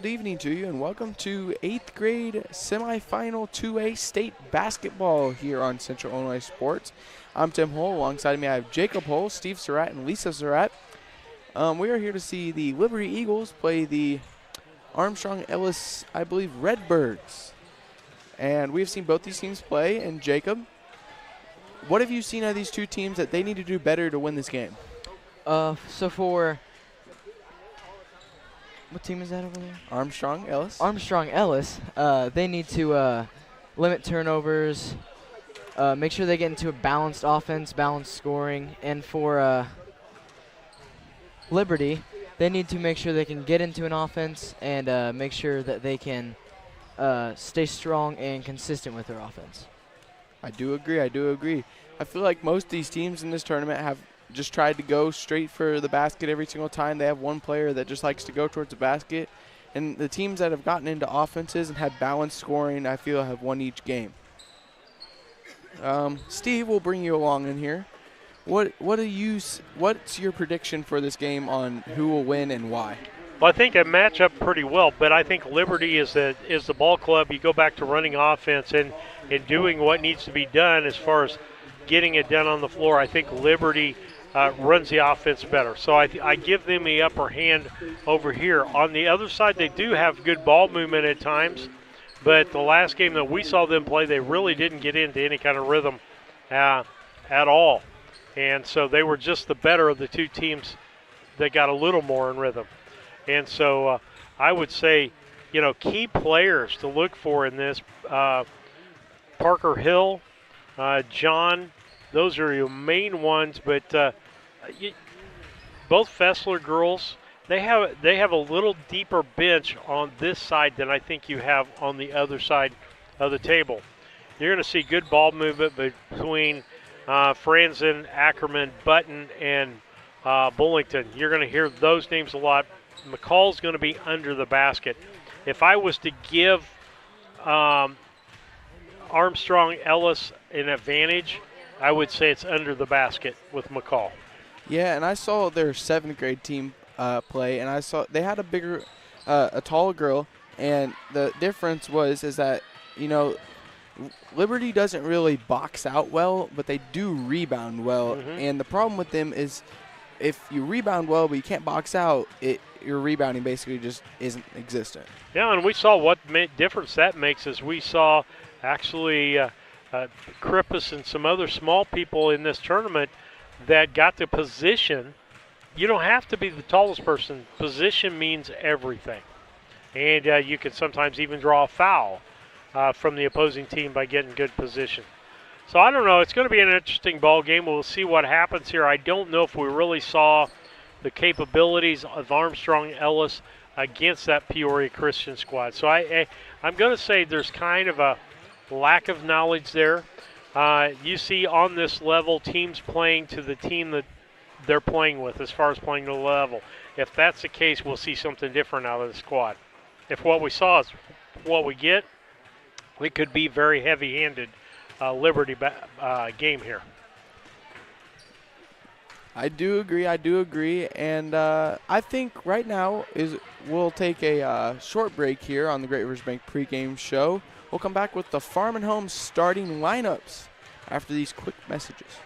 good evening to you, and welcome to 8th grade semifinal 2A state basketball here on Central Illinois Sports. I'm Tim Hull. Alongside me, I have Jacob Hull, Steve Surratt, and Lisa Surratt. We are here to see the Liberty Eagles play the Armstrong-Ellis, I believe, Redbirds. And we've seen both these teams play. And Jacob, what have you seen out of these two teams that they need to do better to win this game? What team is that over there? Armstrong-Ellis. Armstrong-Ellis. They need to limit turnovers, make sure they get into a balanced offense, balanced scoring. And for Liberty, they need to make sure they can get into an offense and make sure that they can stay strong and consistent with their offense. I do agree. I feel like most of these teams in this tournament have just tried to go straight for the basket every single time. They have one player that just likes to go towards the basket. And the teams that have gotten into offenses and had balanced scoring, I feel, have won each game. Steve, we'll bring you along in here. What's your prediction for this game on who will win and why? Well, I think they match up pretty well, but I think Liberty is the ball club. You go back to running offense and doing what needs to be done as far as getting it done on the floor. I think Liberty runs the offense better. So I give them the upper hand over here. On the other side, they do have good ball movement at times, but the last game that we saw them play, they really didn't get into any kind of rhythm at all. And so they were just the better of the two teams that got a little more in rhythm. And so I would say, key players to look for in this, Parker Hill, John, those are your main ones, but both Fessler girls, they have a little deeper bench on this side than I think you have on the other side of the table. You're going to see good ball movement between Franzen, Ackerman, Button, and Bullington. You're going to hear those names a lot. McCall's going to be under the basket. If I was to give Armstrong-Ellis an advantage, I would say it's under the basket with McCall. Yeah, and I saw their 7th grade team play, and I saw they had a taller girl, and the difference is that, Liberty doesn't really box out well, but they do rebound well. Mm-hmm. And the problem with them is if you rebound well but you can't box out, your rebounding basically just isn't existent. Yeah, and we saw what difference that makes is we saw actually Krippus and some other small people in this tournament that got the position. You don't have to be the tallest person. Position means everything. And you can sometimes even draw a foul from the opposing team by getting good position. So I don't know. It's going to be an interesting ball game. We'll see what happens here. I don't know if we really saw the capabilities of Armstrong-Ellis against that Peoria Christian squad. So I'm going to say there's kind of a lack of knowledge there. You see on this level teams playing to the team that they're playing with as far as playing to the level. If that's the case, we'll see something different out of the squad. If what we saw is what we get, it could be very heavy-handed Liberty game here. I do agree, and I think right now we'll take a short break here on the Great Rivers Bank pregame show. We'll come back with the Farm and Home starting lineups after these quick messages.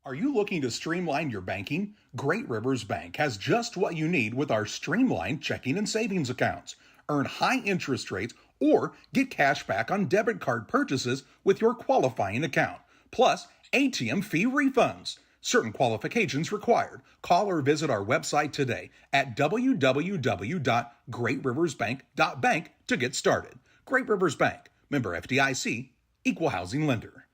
Are you looking to streamline your banking? Great Rivers Bank has just what you need with our streamlined checking and savings accounts. Earn high interest rates or get cash back on debit card purchases with your qualifying account, plus ATM fee refunds. Certain qualifications required. Call or visit our website today at www.greatriversbank.bank to get started. Great Rivers Bank, member FDIC, equal housing lender.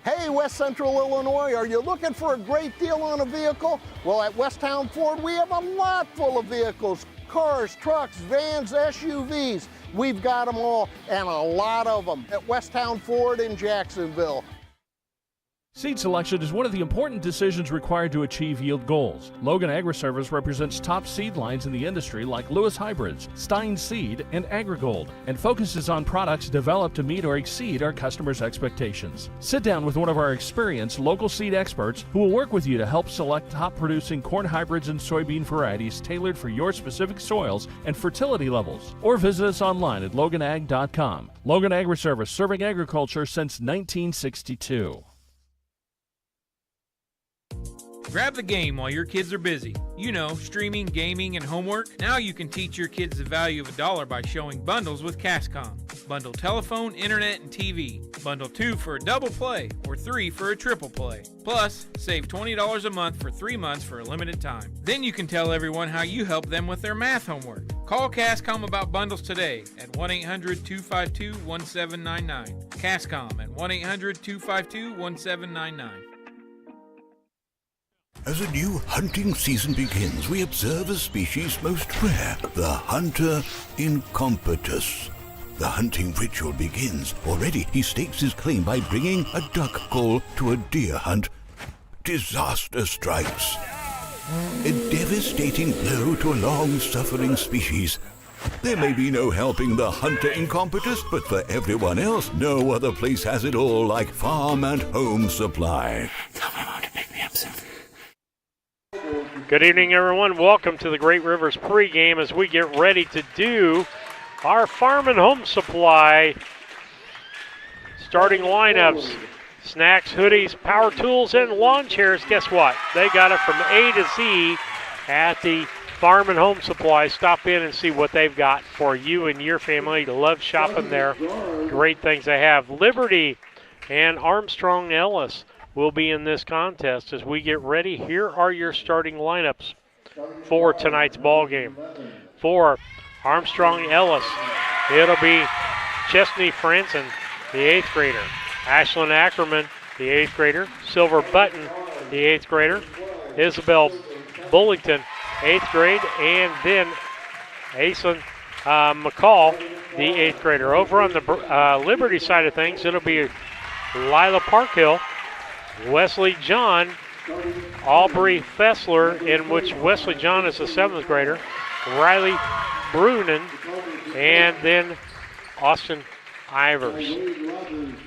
Hey, West Central Illinois, are you looking for a great deal on a vehicle? Well, at Westtown Ford, we have a lot full of vehicles. Cars, trucks, vans, SUVs. We've got them all, and a lot of them at Westtown Ford in Jacksonville. Seed selection is one of the important decisions required to achieve yield goals. Logan Agri-Service represents top seed lines in the industry like Lewis Hybrids, Stein Seed, and AgriGold, and focuses on products developed to meet or exceed our customers' expectations. Sit down with one of our experienced local seed experts who will work with you to help select top-producing corn hybrids and soybean varieties tailored for your specific soils and fertility levels. Or visit us online at loganag.com. Logan Agri-Service, serving agriculture since 1962. Grab the game while your kids are busy. You know, streaming, gaming, and homework. Now you can teach your kids the value of $1 by showing bundles with Cascom. Bundle telephone, internet, and TV. Bundle 2 for a double play or 3 for a triple play. Plus, save $20 a month for 3 months for a limited time. Then you can tell everyone how you help them with their math homework. Call Cascom about bundles today at 1-800-252-1799. Cascom at 1-800-252-1799. As a new hunting season begins, we observe a species most rare, the hunter incompetus. The hunting ritual begins. Already he stakes his claim by bringing a duck call to a deer hunt. Disaster strikes. A devastating blow to a long-suffering species. There may be no helping the hunter incompetus, but for everyone else, no other place has it all like Farm and Home Supply. Tell my mom to pick me up soon. Good evening, everyone. Welcome to the Great Rivers pregame as we get ready to do our Farm and Home Supply starting lineups. Snacks, hoodies, power tools, and lawn chairs. Guess what? They got it from A to Z at the Farm and Home Supply. Stop in and see what they've got for you and your family. Love shopping there. Great things they have. Liberty and Armstrong-Ellis will be in this contest as we get ready. Here are your starting lineups for tonight's ball game. For Armstrong-Ellis, it'll be Chesney Franson, the 8th grader. Ashlyn Ackerman, the 8th grader. Silver Button, the 8th grader. Isabel Bullington, 8th grade. And then Aislinn McCall, the 8th grader. Over on the Liberty side of things, it'll be Lila Parkhill, Wesley John, Aubrey Fessler, in which Wesley John is a 7th grader, Riley Brunen, and then Austin Ivers.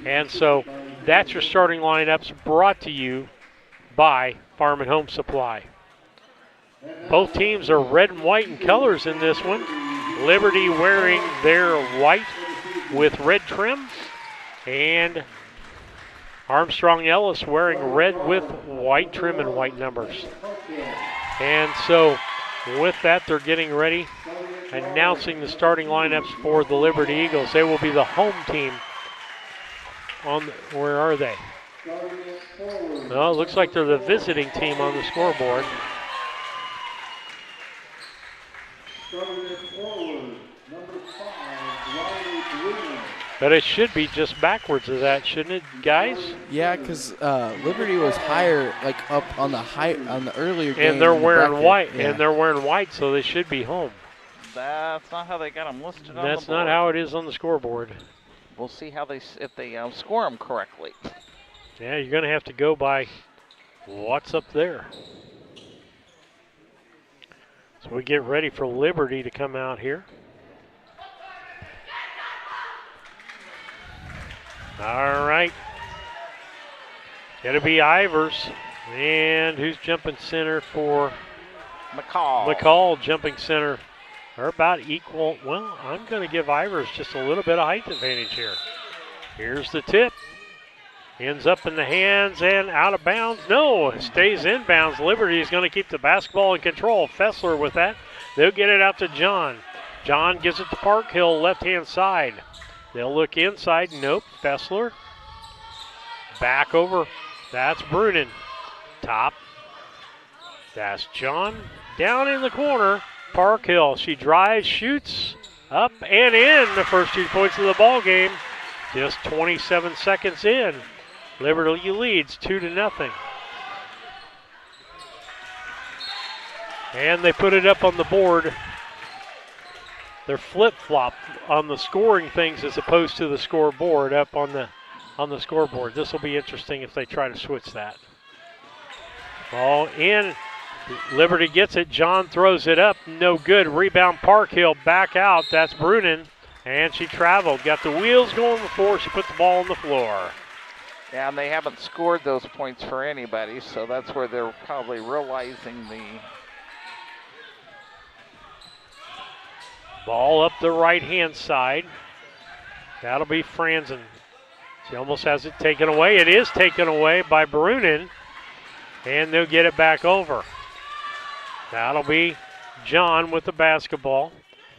And so that's your starting lineups brought to you by Farm and Home Supply. Both teams are red and white in colors in this one. Liberty wearing their white with red trim, and Armstrong-Ellis wearing red with white trim and white numbers. And so with that, they're getting ready, announcing the starting lineups for the Liberty Eagles. They will be the home team. Where are they? Well, it looks like they're the visiting team on the scoreboard. But it should be just backwards of that, shouldn't it, guys? Yeah, because Liberty was higher, like up on the earlier game. And they're wearing white, yeah. and they're wearing white, so they should be home. That's not how they got them listed on the board. That's not how it is on the scoreboard. We'll see how if they score them correctly. Yeah, you're going to have to go by what's up there. So we get ready for Liberty to come out here. All right. It'll be Ivers. And who's jumping center for McCall? McCall jumping center. They're about equal. Well, I'm going to give Ivers just a little bit of height advantage here. Here's the tip. Ends up in the hands and out of bounds. No, it stays in bounds. Liberty is going to keep the basketball in control. Fessler with that. They'll get it out to John. John gives it to Parkhill, left-hand side. They'll look inside. Nope. Fessler. Back over. That's Brunen. Top. That's John. Down in the corner. Parkhill. She drives, shoots, up and in. The first 2 points of the ball game. Just 27 seconds in. Liberty leads 2-0. And they put it up on the board. They're flip-flop on the scoring things as opposed to the scoreboard up on on the scoreboard. This will be interesting if they try to switch that. Ball in. Liberty gets it. John throws it up. No good. Rebound Park Hill. Back out. That's Brunin. And she traveled. Got the wheels going before she put the ball on the floor. Yeah, and they haven't scored those points for anybody, so that's where they're probably realizing the... Ball up the right-hand side. That'll be Franzen. She almost has it taken away. It is taken away by Brunin, and they'll get it back over. That'll be John with the basketball.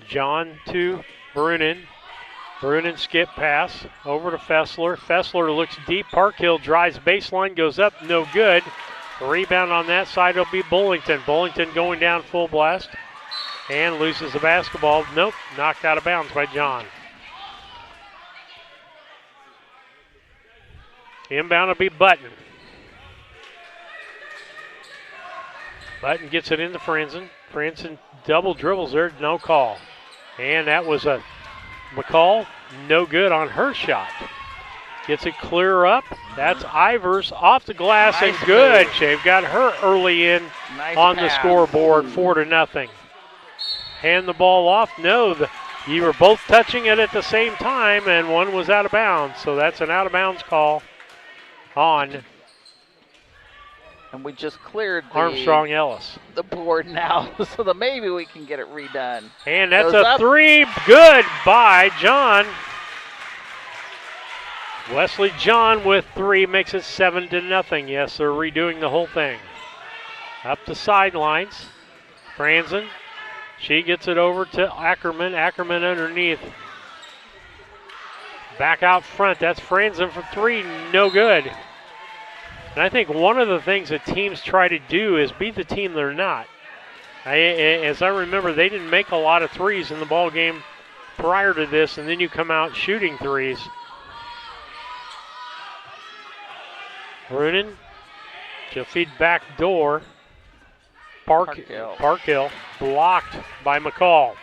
John to Brunin. Brunin skip pass over to Fessler. Fessler looks deep. Parkhill drives baseline, goes up, no good. The rebound on that side will be Bullington. Bullington going down full blast and loses the basketball. Nope, knocked out of bounds by John. Inbound will be Button. Button gets it into Franzen. Franzen double dribbles there, no call. And that was a McCall, no good on her shot. Gets it clear up. That's Ivers off the glass and good. They've got her early in on the scoreboard, 4-0. Hand the ball off. No, you were both touching it at the same time, and one was out of bounds. So that's an out of bounds call on. And we just cleared Armstrong-Ellis. The board now, so that maybe we can get it redone. And that's a three. Good by John. Wesley John with 3 makes it 7-0. Yes, they're redoing the whole thing. Up the sidelines. Franzen. She gets it over to Ackerman. Ackerman underneath. Back out front. That's Franzen for 3. No good. And I think one of the things that teams try to do is be the team they're not. As I remember, they didn't make a lot of threes in the ball game prior to this, and then you come out shooting threes. Brunin, she'll feed back door. Parkhill blocked by McCall.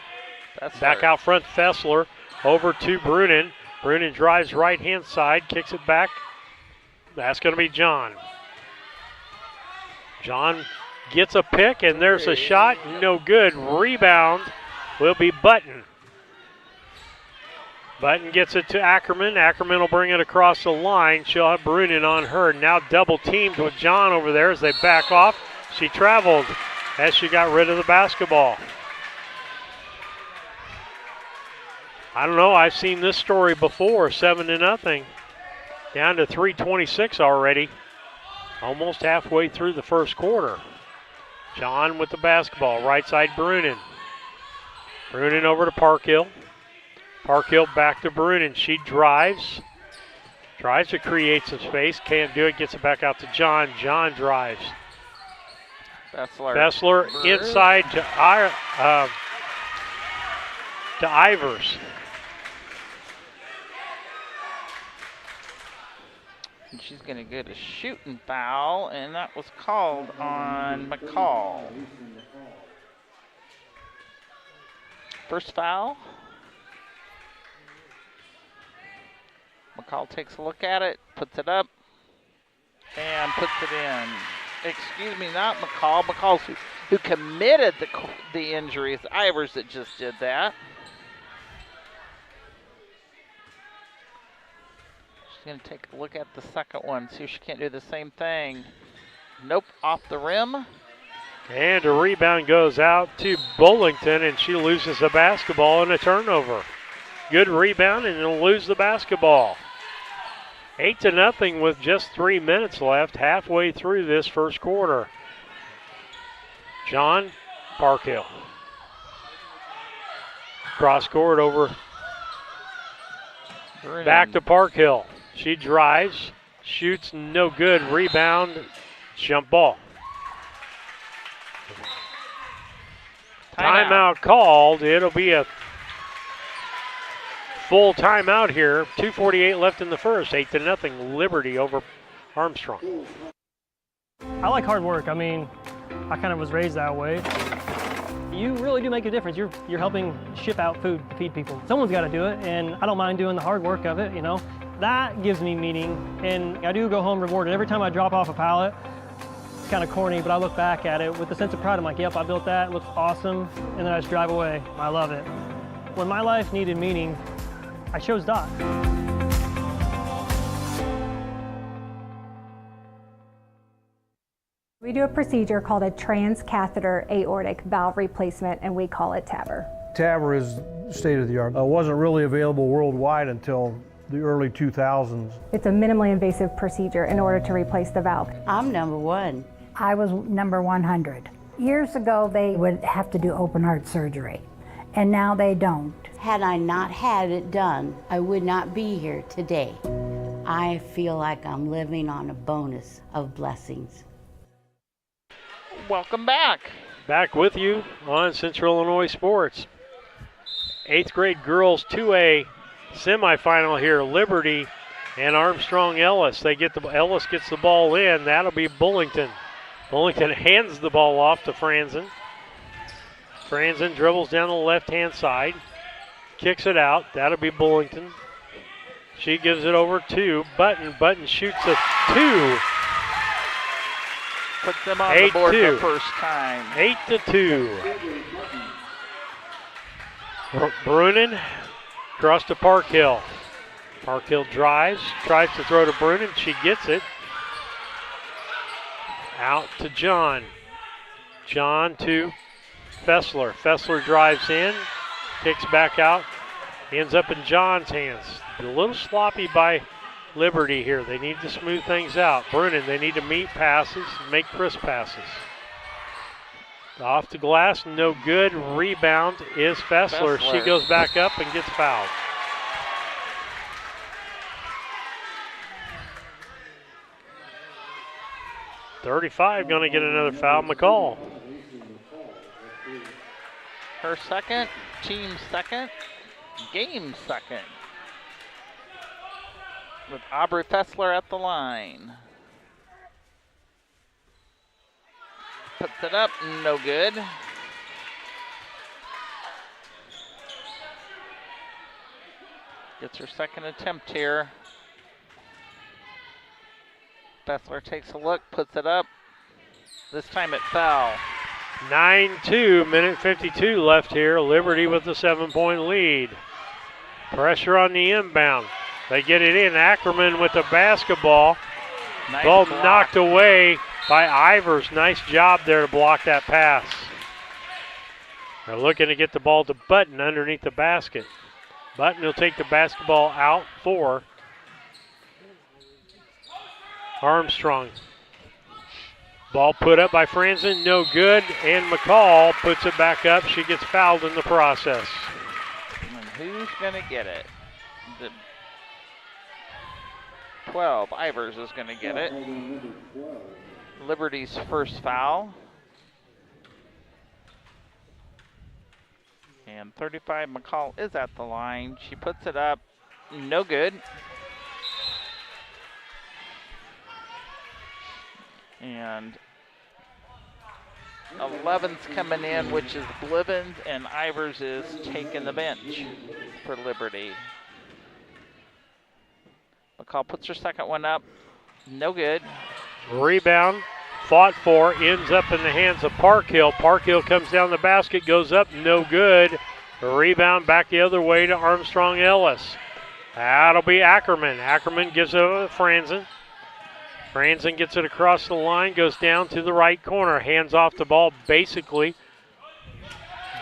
That's back out front, Fessler over to Brunin. Brunin drives right-hand side, kicks it back. That's going to be John. John gets a pick, and there's a shot. No good. Rebound will be Button. Button gets it to Ackerman. Ackerman will bring it across the line. She'll have Brunin on her. Now double teamed with John over there as they back off. She traveled as she got rid of the basketball. I don't know. I've seen this story before, 7-0. Down to 3:26 already. Almost halfway through the first quarter. John with the basketball. Right side Brunin. Brunin over to Parkhill. Parkhill back to Brunin. She drives. Tries to create some space. Can't do it. Gets it back out to John. John drives. Fessler inside to Ivers. And she's going to get a shooting foul, and that was called on McCall. First foul. McCall takes a look at it, puts it up, and puts it in. Excuse me, not McCall. McCall who committed the injury. It's Ivers that just did that. Going to take a look at the second one, see if she can't do the same thing. Nope, off the rim. And a rebound goes out to Bullington, and she loses the basketball in a turnover. Good rebound, and they'll lose the basketball. 8-0 with just 3 minutes left, halfway through this first quarter. John Parkhill. Cross court over. Back to Parkhill. She drives, shoots, no good. Rebound, jump ball. Timeout called. It'll be a full timeout here. 2:48 left in the first. 8-0 Liberty over Armstrong. I like hard work. I mean, I kind of was raised that way. you really do make a difference. You're helping ship out food to feed people. Someone's got to do it, and I don't mind doing the hard work of it, you know. That gives me meaning, and I do go home rewarded. Every time I drop off a pallet, it's kind of corny, but I look back at it with a sense of pride. I'm like, yep, I built that, it looks awesome, and then I just drive away. I love it. When my life needed meaning, I chose Doc. We do a procedure called a transcatheter aortic valve replacement, and we call it TAVR. TAVR is state of the art. It wasn't really available worldwide until the early 2000s. It's a minimally invasive procedure in order to replace the valve. I'm number 1. I was number 100. Years ago, they would have to do open heart surgery, and now they don't. Had I not had it done, I would not be here today. I feel like I'm living on a bonus of blessings. Welcome back. Back with you on Central Illinois Sports. 8th grade girls 2A semifinal here. Liberty and Armstrong-Ellis. Ellis gets the ball in. That'll be Bullington. Bullington hands the ball off to Franzen. Franzen dribbles down the left-hand side. Kicks it out. That'll be Bullington. She gives it over to Button. Button shoots a 2. Puts them on the board the first time. 8-2. Brunin across to Parkhill. Parkhill drives, tries to throw to Brunin. She gets it. Out to John. John to Fessler. Fessler drives in, kicks back out, ends up in John's hands. A little sloppy by Liberty here. They need to smooth things out. Brunin, they need to meet passes, make crisp passes. Off the glass, no good. Rebound is Fessler. She goes back up and gets fouled. .35 going to get another foul. McCall. Her second, team second, game second. With Aubrey Fessler at the line. Puts it up, no good. Gets her second attempt here. Fessler takes a look, puts it up. This time it fell. 9-2, minute 52 left here. Liberty with a 7-point lead. Pressure on the inbound. They get it in. Ackerman with the basketball. Nice ball block. knocked away by Ivers. Nice job there to block that pass. They're looking to get the ball to Button underneath the basket. Button will take the basketball out for Armstrong. Ball put up by Franzen, no good, and McCall puts it back up. She gets fouled in the process. And who's going to get it? The 12, Ivers is going to get it. Liberty's first foul. And 35, McCall is at the line. She puts it up, no good. And 11's coming in, which is Blivens, and Ivers is taking the bench for Liberty. McCall puts her second one up, no good. Rebound, fought for, ends up in the hands of Parkhill. Parkhill comes down the basket, goes up, no good. Rebound back the other way to Armstrong-Ellis. That'll be Ackerman. Ackerman gives it over to Franzen. Franzen gets it across the line, goes down to the right corner, hands off the ball basically.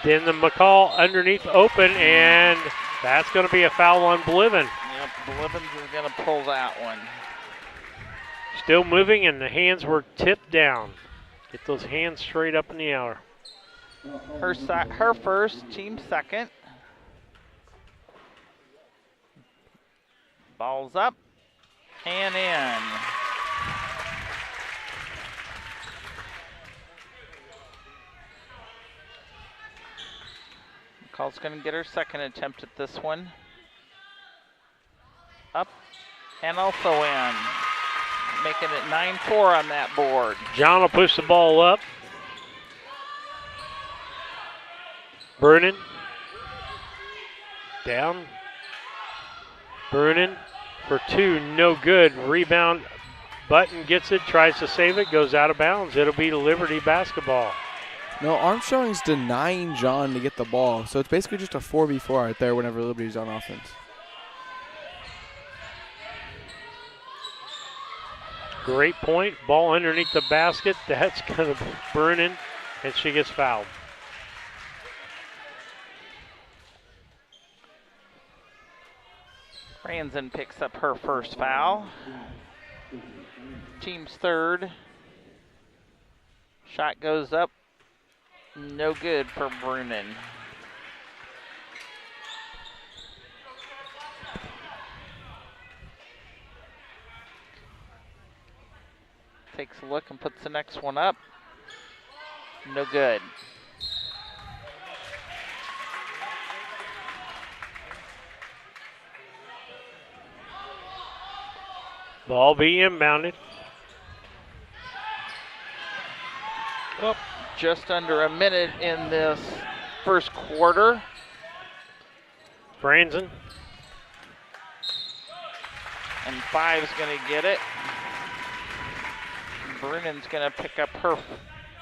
Then the McCall underneath open, and that's going to be a foul on Bliven. Yep, Blivens is going to pull that one. Still moving, and the hands were tipped down. Get those hands straight up in the air. Her first, team second. Ball's up and in. McCall's going to get her second attempt at this one. Up and also in. Making it 9-4 on that board. John will push the ball up. Brunin. Down. Brunin for 2, no good. Rebound. Button gets it, tries to save it, goes out of bounds. It'll be Liberty basketball. No, Armstrong's denying John to get the ball. So it's basically just a 4v4 right there whenever Liberty's on offense. Great point. Ball underneath the basket. That's going to Brunin, and she gets fouled. Franzen picks up her first foul. Team's third. Shot goes up. No good for Brunin. Takes a look and puts the next one up. No good. Ball be inbounded. Oh, just under a minute in this first quarter. Franzen. And 5's going to get it. Brunen's going to pick up her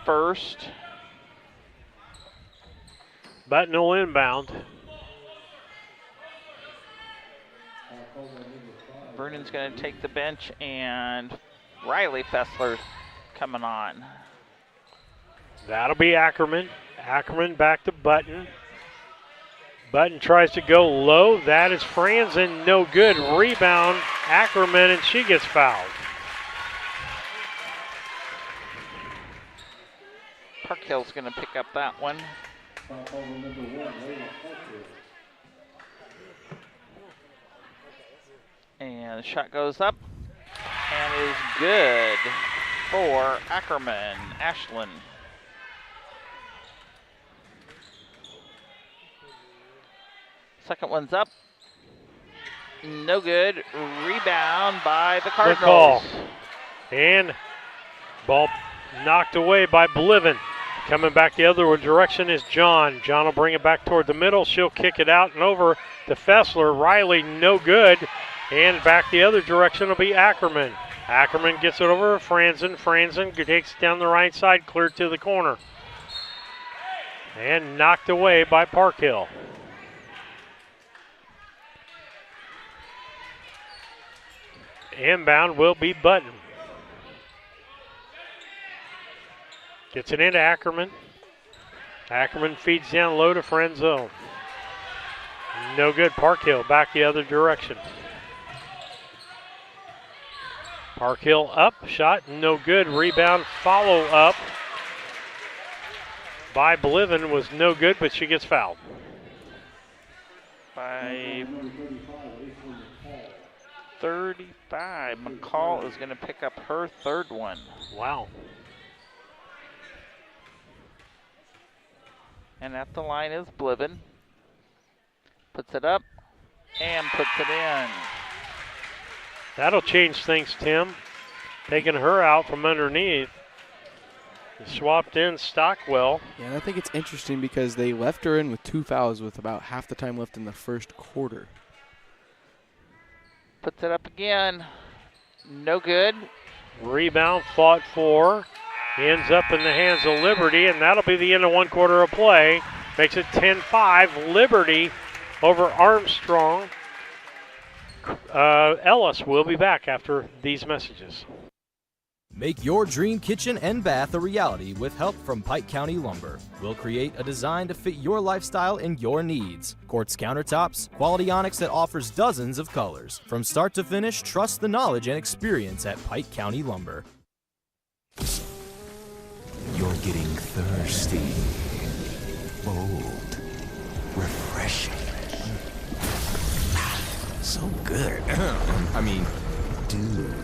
first. Button will inbound. Brunen's going to take the bench, and Riley Fessler coming on. That'll be Ackerman. Ackerman back to Button. Button tries to go low. That is Franzen. No good. Rebound, Ackerman, and she gets fouled. Parkhill's going to pick up that one. And the shot goes up and is good for Ackerman. Ashland. Second one's up. No good. Rebound by the Cardinals. And ball knocked away by Bliven. Coming back the other direction is John. John will bring it back toward the middle. She'll kick it out and over to Fessler. Riley, no good. And back the other direction will be Ackerman. Ackerman gets it over to Franzen. Franzen takes it down the right side, cleared to the corner. And knocked away by Parkhill. Inbound will be Button. Gets it into Ackerman. Ackerman feeds down low to Franzo. No good. Parkhill back the other direction. Parkhill up, shot no good. Rebound, follow up by Bliven was no good, but she gets fouled. By 35, McCall is going to pick up her third one. Wow. And at the line is Bliven. Puts it up and puts it in. That'll change things, Tim. Taking her out from underneath. Swapped in Stockwell. Yeah, and I think it's interesting because they left her in with 2 fouls with about half the time left in the first quarter. Puts it up again. No good. Rebound fought for. Ends up in the hands of Liberty, and that'll be the end of one quarter of play. Makes it 10-5. Liberty over Armstrong. Ellis will be back after these messages. Make your dream kitchen and bath a reality with help from Pike County Lumber. We'll create a design to fit your lifestyle and your needs. Quartz countertops, quality onyx that offers dozens of colors. From start to finish, trust the knowledge and experience at Pike County Lumber. You're getting thirsty. Bold. Refreshing. So good. I mean, dude.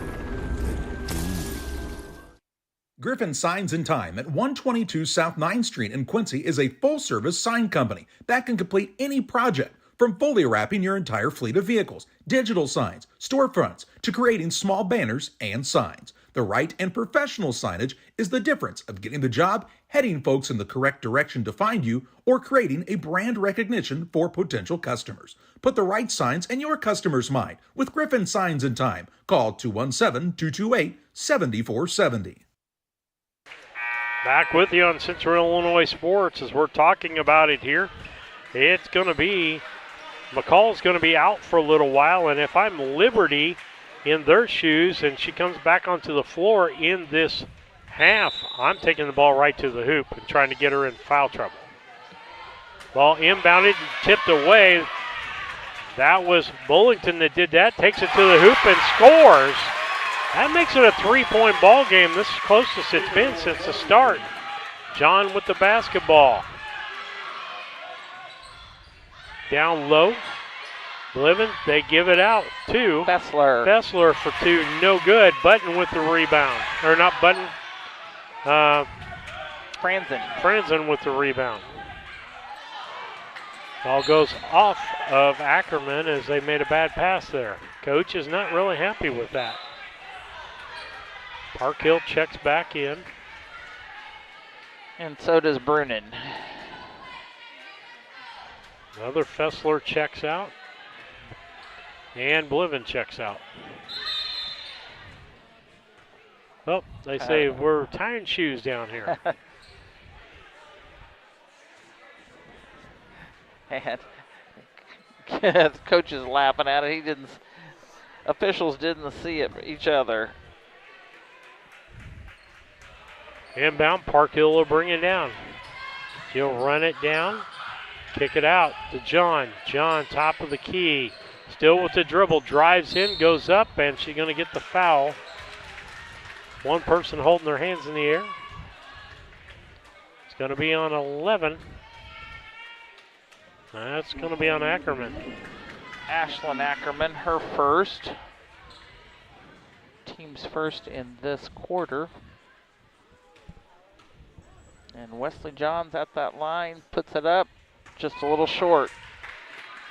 Griffin Signs and Time at 122 South 9th Street in Quincy is a full-service sign company that can complete any project, from fully wrapping your entire fleet of vehicles, digital signs, storefronts, to creating small banners and signs. The right and professional signage is the difference of getting the job heading folks in the correct direction to find you, or creating a brand recognition for potential customers. Put the right signs in your customer's mind with Griffin Signs and Time. Call 217-228-7470. Back with you on Central Illinois Sports as we're talking about it here. It's going to be, McCall's going to be out for a little while, and if I'm Liberty in their shoes and she comes back onto the floor in this half, I'm taking the ball right to the hoop and trying to get her in foul trouble. Ball inbounded and tipped away. That was Bullington that did that. Takes it to the hoop and scores. That makes it a three-point ball game. This is closest it's been since the start. John with the basketball. Down low. Bliven, they give it out to Fessler. Fessler for two, no good. Button with the rebound. Or not Button. Franzen with the rebound. Ball goes off of Ackerman as they made a bad pass there. Coach is not really happy with that. Parkhill checks back in. And so does Brunin. Another Fessler checks out. And Bliven checks out. Oh, they say we're tying shoes down here. And the coach is laughing at it. Officials didn't see each other. Inbound, Parkhill will bring it down. She'll run it down, kick it out to John. John, top of the key. Still with the dribble, drives in, goes up, and she's going to get the foul. One person holding their hands in the air. It's going to be on 11. That's going to be on Ackerman. Ashlyn Ackerman, her first. Team's first in this quarter. And Wesley Johns at that line, puts it up, just a little short.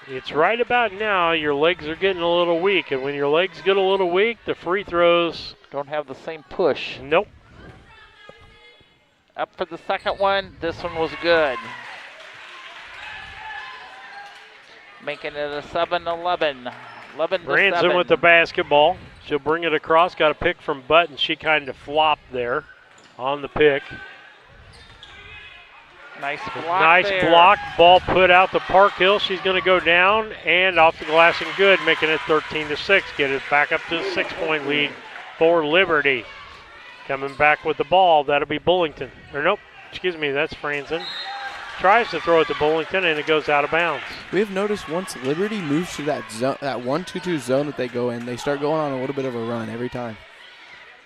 It's right about now, your legs are getting a little weak, and when your legs get a little weak, the free throws don't have the same push. Nope. Up for the second one. This one was good. Making it a 7-11. 11 to 7. Franzen with the basketball. She'll bring it across. Got a pick from Button. She kind of flopped there on the pick. Nice block. Nice there. block. Ball put out to Parkhill. She's going to go down and off the glass and good, making it 13-6. Get it back up to a 6-point lead for Liberty. Coming back with the ball. That'll be Bullington. Or nope, excuse me, that's Franzen. Tries to throw it to Bullington and it goes out of bounds. We have noticed once Liberty moves to that zone, that 1-2-2 zone that they go in, they start going on a little bit of a run every time.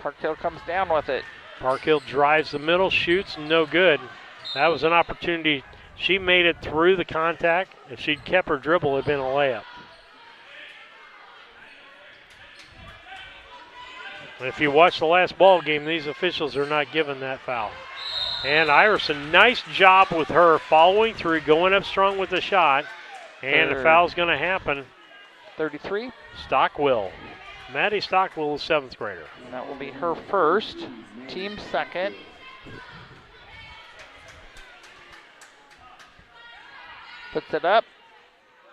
Parkhill comes down with it. Parkhill drives the middle, shoots, no good. That was an opportunity. She made it through the contact. If she'd kept her dribble, it'd been a layup. If you watch the last ball game, these officials are not giving that foul. And Iverson, nice job with her following through, going up strong with the shot. And the foul's going to happen. 33. Stockwell. Maddie Stockwell is 7th grader. And that will be her first. Team second. Puts it up.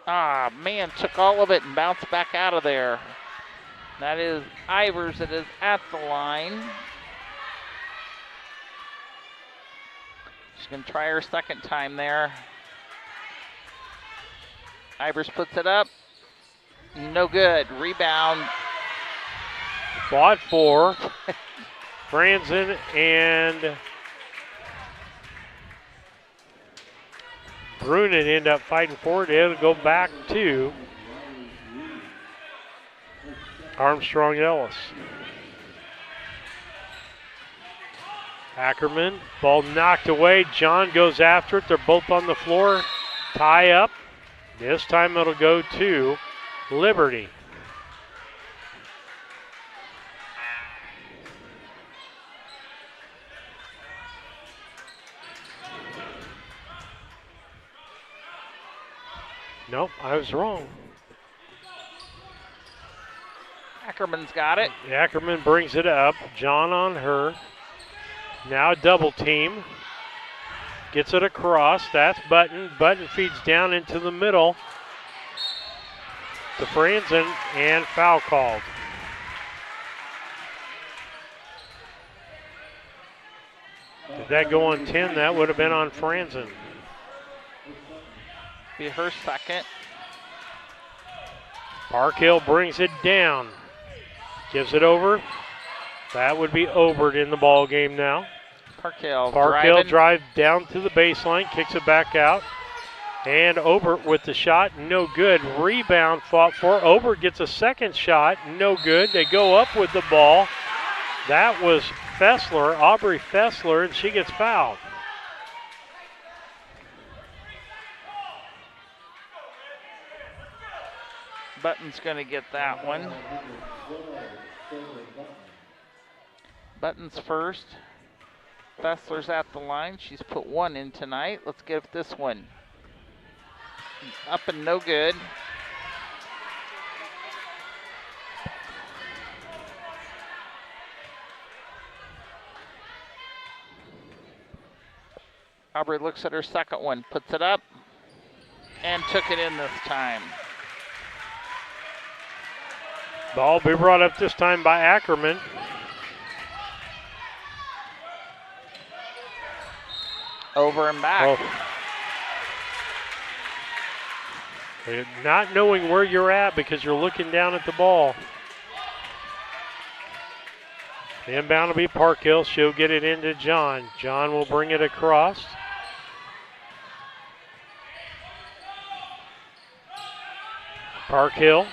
Ah, man, took all of it and bounced back out of there. That is Ivers that is at the line. She's going to try her second time there. Ivers puts it up. No good. Rebound. Fought for. Franzen and Brunin end up fighting for it. It'll go back to Armstrong-Ellis. Ackerman, ball knocked away. John goes after it. They're both on the floor. Tie up. This time it'll go to Liberty. Nope, I was wrong. Ackerman's got it. Ackerman brings it up. John on her. Now a double team. Gets it across. That's Button. Button feeds down into the middle to Franzen, and foul called. Did that go on 10? That would have been on Franzen. Be her second. Parkhill brings it down. Gives it over. That would be Obert in the ball game now. Parkhill drive down to the baseline, kicks it back out. And Obert with the shot, no good. Rebound fought for. Obert gets a second shot, no good. They go up with the ball. That was Fessler, Aubrey Fessler, and she gets fouled. Button's going to get that one. Button's first. Fessler's at the line. She's put one in tonight. Let's give this one. Up and no good. Aubrey looks at her second one, puts it up, and took it in this time. Ball be brought up this time by Ackerman. Over and back. Not knowing where you're at because you're looking down at the ball. The inbound will be Parkhill. She'll get it into John. John will bring it across. Parkhill.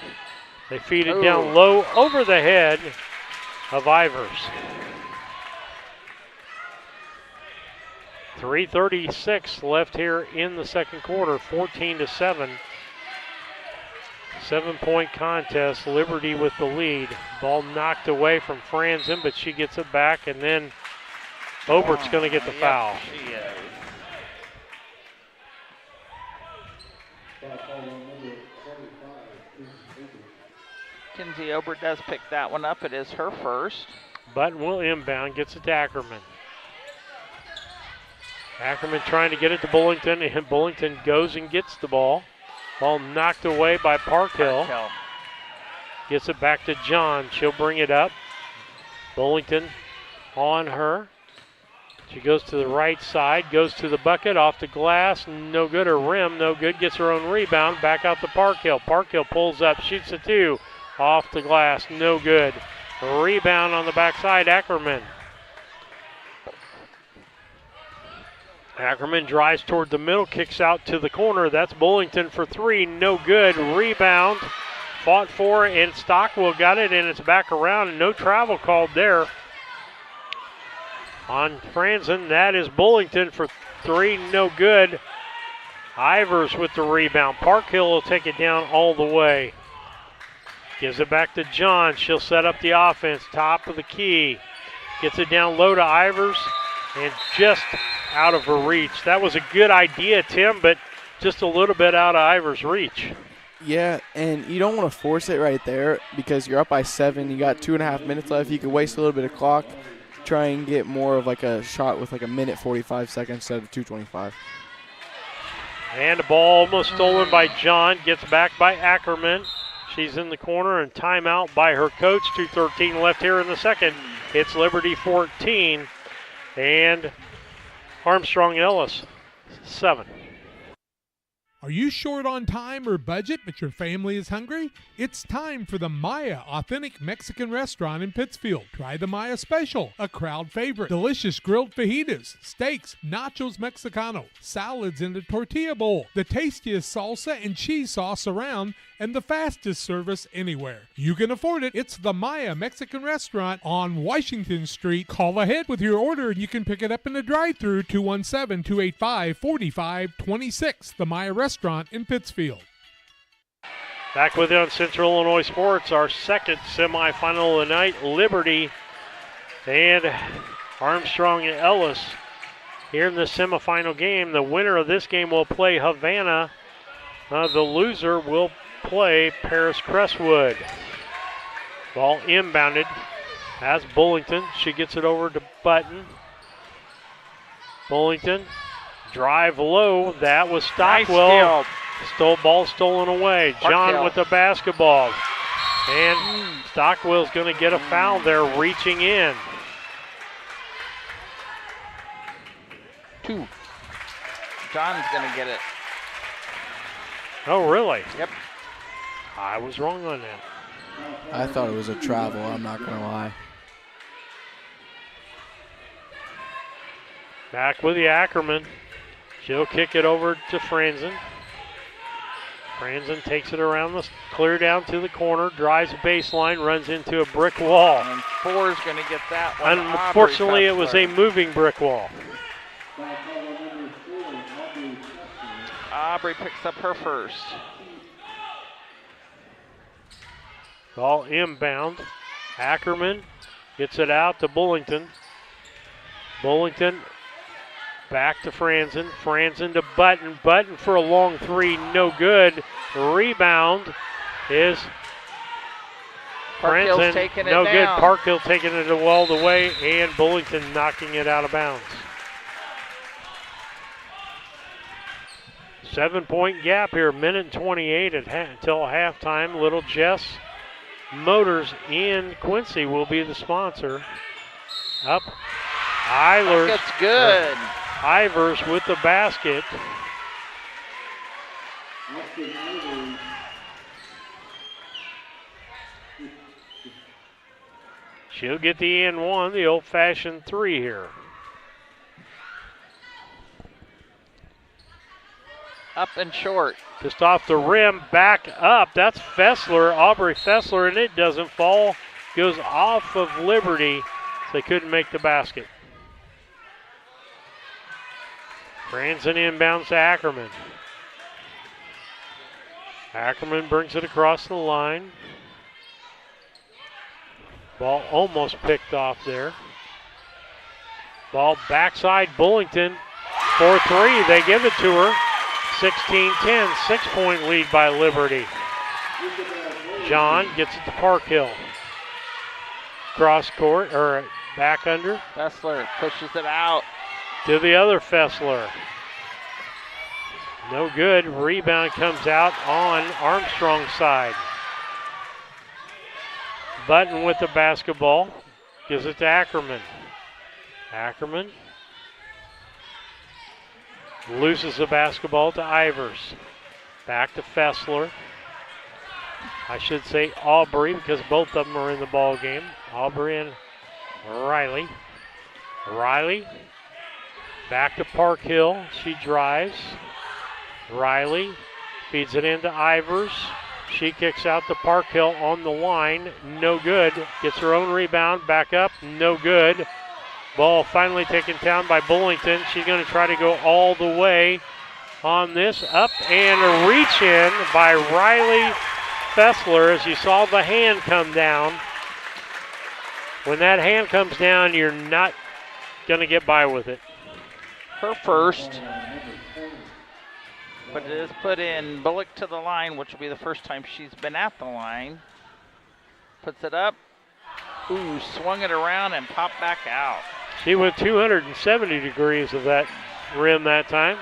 They feed it down low over the head of Ivers. 3:36 left here in the second quarter, 14-7. 7-point contest, Liberty with the lead. Ball knocked away from Franzen, but she gets it back, and then Obert's going to get the foul. She is. Kinsey Obert does pick that one up. It is her first. Button will inbound, gets it to Ackerman. Ackerman trying to get it to Bullington, and Bullington goes and gets the ball. Ball knocked away by Parkhill. Gets it back to John. She'll bring it up. Bullington on her. She goes to the right side, goes to the bucket, off the glass, no good. Her rim, no good. Gets her own rebound, back out to Parkhill. Parkhill pulls up, shoots a two. Off the glass, no good. Rebound on the backside, Ackerman. Ackerman drives toward the middle, kicks out to the corner. That's Bullington for three, no good. Rebound, fought for, and Stockwell got it, and it's back around. No travel called there on Franzen. That is Bullington for three, no good. Ivers with the rebound. Parkhill will take it down all the way. Gives it back to John. She'll set up the offense, top of the key. Gets it down low to Ivers, and just out of her reach. That was a good idea, Tim, but just a little bit out of Ivers' reach. Yeah, and you don't want to force it right there because you're up by 7. You got 2.5 minutes left. You could waste a little bit of clock, try and get more of like a shot with like a minute 45 seconds instead of 2:25. And the ball almost stolen by John. Gets back by Ackerman. She's in the corner, and timeout by her coach. 2:13 left here in the second. It's Liberty 14 and Armstrong-Ellis 7. Are you short on time or budget, but your family is hungry? It's time for the Maya Authentic Mexican Restaurant in Pittsfield. Try the Maya Special, a crowd favorite. Delicious grilled fajitas, steaks, nachos Mexicano, salads in a tortilla bowl, the tastiest salsa and cheese sauce around, and the fastest service anywhere. You can afford it. It's the Maya Mexican Restaurant on Washington Street. Call ahead with your order and you can pick it up in the drive-thru, 217-285-4526. The Maya Restaurant in Pittsfield. Back with you on Central Illinois Sports, our second semifinal of the night. Liberty and Armstrong-Ellis here in the semifinal game. The winner of this game will play Havana. The loser will play Paris Crestwood. Ball inbounded as Bullington. She gets it over to Button. Bullington Drive low. That was Stockwell. Ball stolen away. John with the basketball. And Stockwell's going to get a foul there, reaching in. 2. John's going to get it. Oh, really? Yep. I was wrong on that. I thought it was a travel, I'm not going to lie. Back with the Ackerman. She'll kick it over to Franzen. Franzen takes it around the clear down to the corner, drives the baseline, runs into a brick wall. And 4 is going to get that one. Unfortunately, it was a moving brick wall. Aubrey picks up her first. Ball inbound. Ackerman gets it out to Bullington. Bullington back to Franzen. Franzen to Button. Button for a long 3, no good. Rebound is Franzen. Taking it no down. good. Parkhill taking it all the way, and Bullington knocking it out of bounds. 7-point gap here, minute and 28 until halftime. Little Jess Motors in Quincy will be the sponsor. Up. Eilers. That's good. Ivers with the basket. She'll get the and 1, the old-fashioned 3 here. Up and short. Just off the rim, back up. That's Fessler, Aubrey Fessler, and it doesn't fall. Goes off of Liberty, so they couldn't make the basket. Franzen inbounds to Ackerman. Ackerman brings it across the line. Ball almost picked off there. Ball backside, Bullington. 4-3, they give it to her. 16-10, 6-point lead by Liberty. John gets it to Parkhill. Cross court, or back under. Fessler pushes it out. To the other Fessler. No good. Rebound comes out on Armstrong's side. Button with the basketball. Gives it to Ackerman. Ackerman loses the basketball to Ivers. Back to Fessler. I should say Aubrey because both of them are in the ball game. Aubrey and Riley. Riley back to Parkhill. She drives. Riley feeds it into Ivers. She kicks out to Parkhill on the line. No good. Gets her own rebound. Back up. No good. Ball finally taken down by Bullington. She's going to try to go all the way on this. Up and a reach in by Riley Fessler as you saw the hand come down. When that hand comes down, you're not going to get by with it. Her first. But it is put in. Bullock to the line, which will be the first time she's been at the line. Puts it up. Ooh, swung it around and popped back out. She went 270 degrees of that rim that time.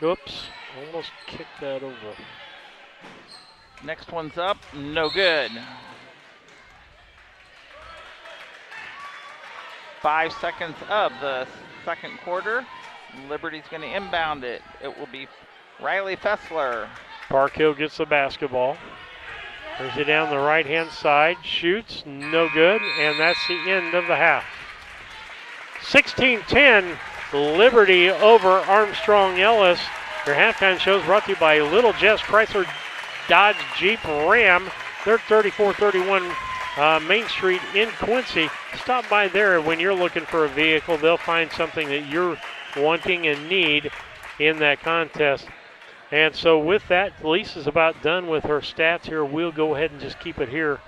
Oops, almost kicked that over. Next one's up, no good. 5 seconds of the second quarter. Liberty's going to inbound it. It will be Riley Fessler. Parkhill gets the basketball. Brings it down the right-hand side. Shoots, no good, and that's the end of the half. 16-10, Liberty over Armstrong-Ellis. Your halftime show is brought to you by Little Jess Chrysler Dodge Jeep Ram. They're 3431 Main Street in Quincy. Stop by there when you're looking for a vehicle. They'll find something that you're wanting and need in that contest. And so with that, Lisa's about done with her stats here. We'll go ahead and just keep it here,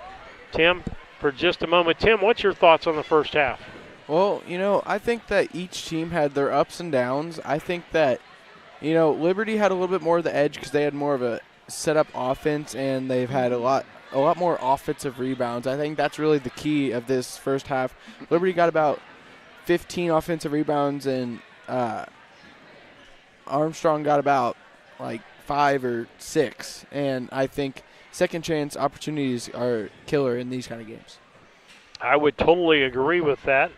Tim, for just a moment. Tim, what's your thoughts on the first half? Well, I think that each team had their ups and downs. I think that, Liberty had a little bit more of the edge because they had more of a set-up offense, and they've had a lot more offensive rebounds. I think that's really the key of this first half. Liberty got about 15 offensive rebounds, and Armstrong got about like 5 or 6, and I think second chance opportunities are killer in these kind of games. I would totally agree with that.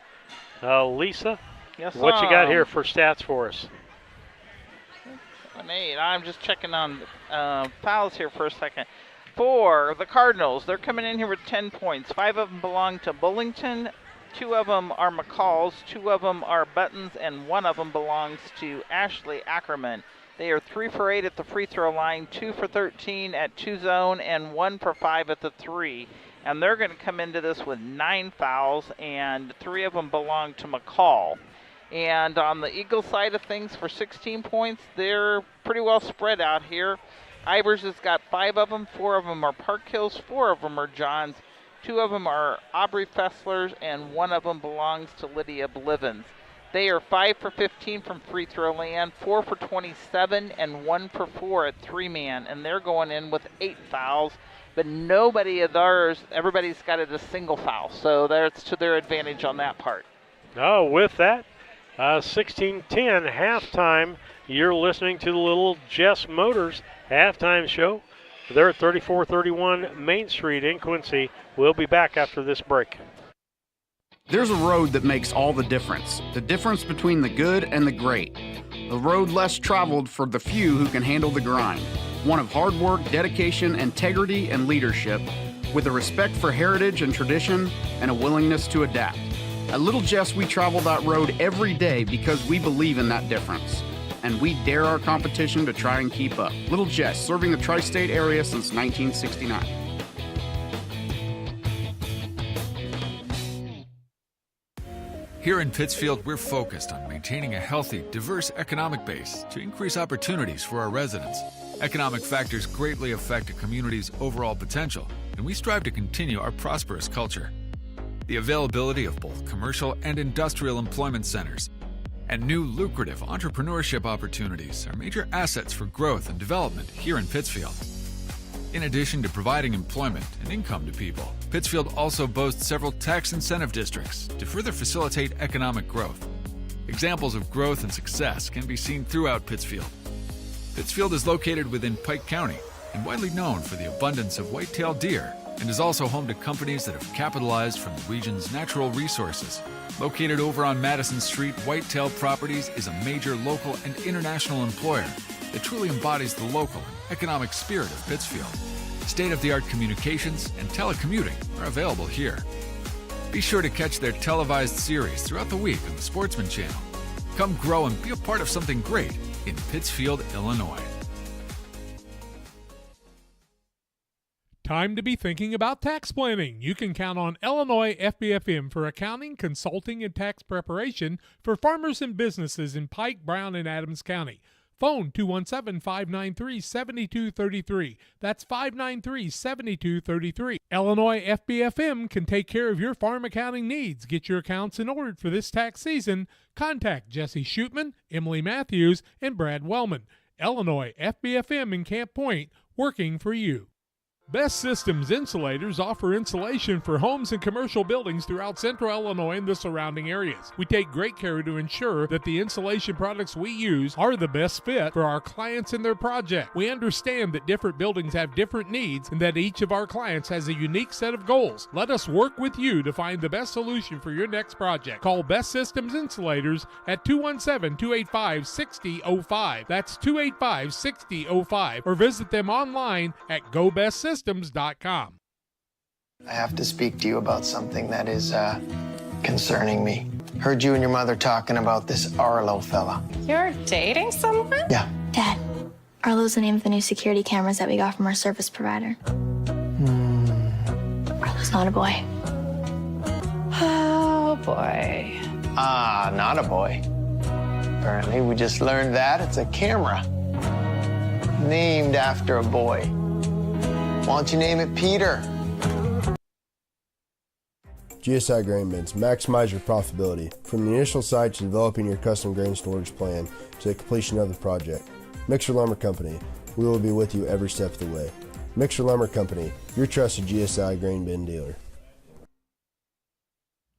Lisa, Yes, what you got here for stats for us? 1-8. I'm just checking on fouls here for a second. For the Cardinals, they're coming in here with 10 points. 5 of them belong to Bullington. 2 of them are McCall's. 2 of them are Buttons, and 1 of them belongs to Ashley Ackerman. They are 3 for 8 at the free throw line, 2 for 13 at 2 zone, and 1 for 5 at the 3. And they're going to come into this with 9 fouls, and 3 of them belong to McCall. And on the Eagles side of things, for 16 points, they're pretty well spread out here. Ivers has got 5 of them. 4 of them are Park Hills. 4 of them are Johns. 2 of them are Aubrey Fessler's, and 1 of them belongs to Lydia Blivens. They are 5 for 15 from free throw land, 4 for 27, and 1 for 4 at 3-man. And they're going in with 8 fouls. But nobody of theirs, everybody's got it a single foul. So that's to their advantage on that part. Oh, with that, 16-10 halftime. You're listening to the Little Jess Motors halftime show. They're at 3431 Main Street in Quincy. We'll be back after this break. There's a road that makes all the difference between the good and the great. A road less traveled for the few who can handle the grind. One of hard work, dedication, integrity, and leadership, with a respect for heritage and tradition and a willingness to adapt. At Little Jess, we travel that road every day because we believe in that difference. And we dare our competition to try and keep up. Little Jess, serving the tri-state area since 1969. Here in Pittsfield, we're focused on maintaining a healthy, diverse economic base to increase opportunities for our residents. Economic factors greatly affect a community's overall potential, and we strive to continue our prosperous culture. The availability of both commercial and industrial employment centers and new lucrative entrepreneurship opportunities are major assets for growth and development here in Pittsfield. In addition to providing employment and income to people, Pittsfield also boasts several tax incentive districts to further facilitate economic growth. Examples of growth and success can be seen throughout Pittsfield. Pittsfield is located within Pike County and widely known for the abundance of white-tailed deer, and is also home to companies that have capitalized from the region's natural resources. Located over on Madison Street, Whitetail Properties is a major local and international employer that truly embodies the local and economic spirit of Pittsfield. State-of-the-art communications and telecommuting are available here. Be sure to catch their televised series throughout the week on the Sportsman Channel. Come grow and be a part of something great in Pittsfield, Illinois. Time to be thinking about tax planning. You can count on Illinois FBFM for accounting, consulting, and tax preparation for farmers and businesses in Pike, Brown, and Adams County. Phone 217-593-7233. That's 593-7233. Illinois FBFM can take care of your farm accounting needs. Get your accounts in order for this tax season. Contact Jesse Shootman, Emily Matthews, and Brad Wellman. Illinois FBFM in Camp Point, working for you. Best Systems Insulators offer insulation for homes and commercial buildings throughout central Illinois and the surrounding areas. We take great care to ensure that the insulation products we use are the best fit for our clients and their project. We understand that different buildings have different needs and that each of our clients has a unique set of goals. Let us work with you to find the best solution for your next project. Call Best Systems Insulators at 217-285-6005. That's 285-6005, or visit them online at GoBestSystems.com. I have to speak to you about something that is concerning me. Heard you and your mother talking about this Arlo fella. You're dating someone? Yeah. Dad, Arlo's the name of the new security cameras that we got from our service provider. Arlo's not a boy. Oh, boy. Ah, not a boy. Apparently, we just learned that it's a camera named after a boy. Why don't you name it Peter? GSI Grain Bins. Maximize your profitability. From the initial site to developing your custom grain storage plan to the completion of the project. Mixer Lumber Company. We will be with you every step of the way. Mixer Lumber Company, your trusted GSI Grain Bin dealer.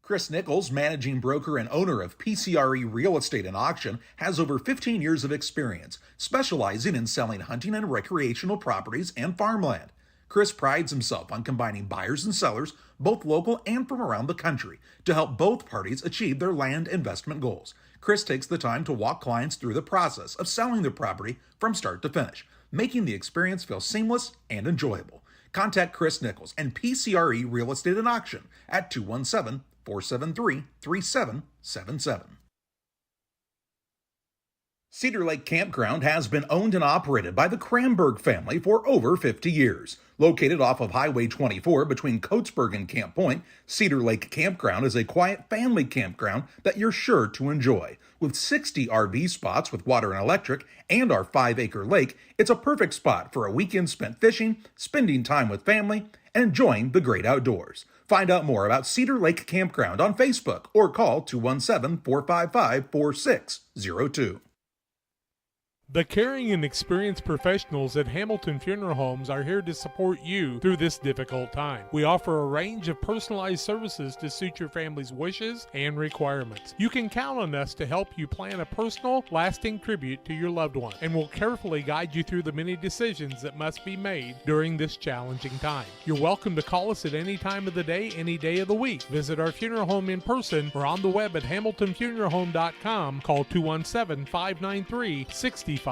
Chris Nichols, managing broker and owner of PCRE Real Estate and Auction, has over 15 years of experience, specializing in selling hunting and recreational properties and farmland. Chris prides himself on combining buyers and sellers, both local and from around the country, to help both parties achieve their land investment goals. Chris takes the time to walk clients through the process of selling their property from start to finish, making the experience feel seamless and enjoyable. Contact Chris Nichols and PCRE Real Estate and Auction at 217-473-3777. Cedar Lake Campground has been owned and operated by the Kramberg family for over 50 years. Located off of Highway 24 between Coatesburg and Camp Point, Cedar Lake Campground is a quiet family campground that you're sure to enjoy. With 60 RV spots with water and electric and our 5-acre lake, it's a perfect spot for a weekend spent fishing, spending time with family, and enjoying the great outdoors. Find out more about Cedar Lake Campground on Facebook or call 217-455-4602. The caring and experienced professionals at Hamilton Funeral Homes are here to support you through this difficult time. We offer a range of personalized services to suit your family's wishes and requirements. You can count on us to help you plan a personal, lasting tribute to your loved one, and we'll carefully guide you through the many decisions that must be made during this challenging time. You're welcome to call us at any time of the day, any day of the week. Visit our funeral home in person or on the web at hamiltonfuneralhome.com. Call 217-593-6517.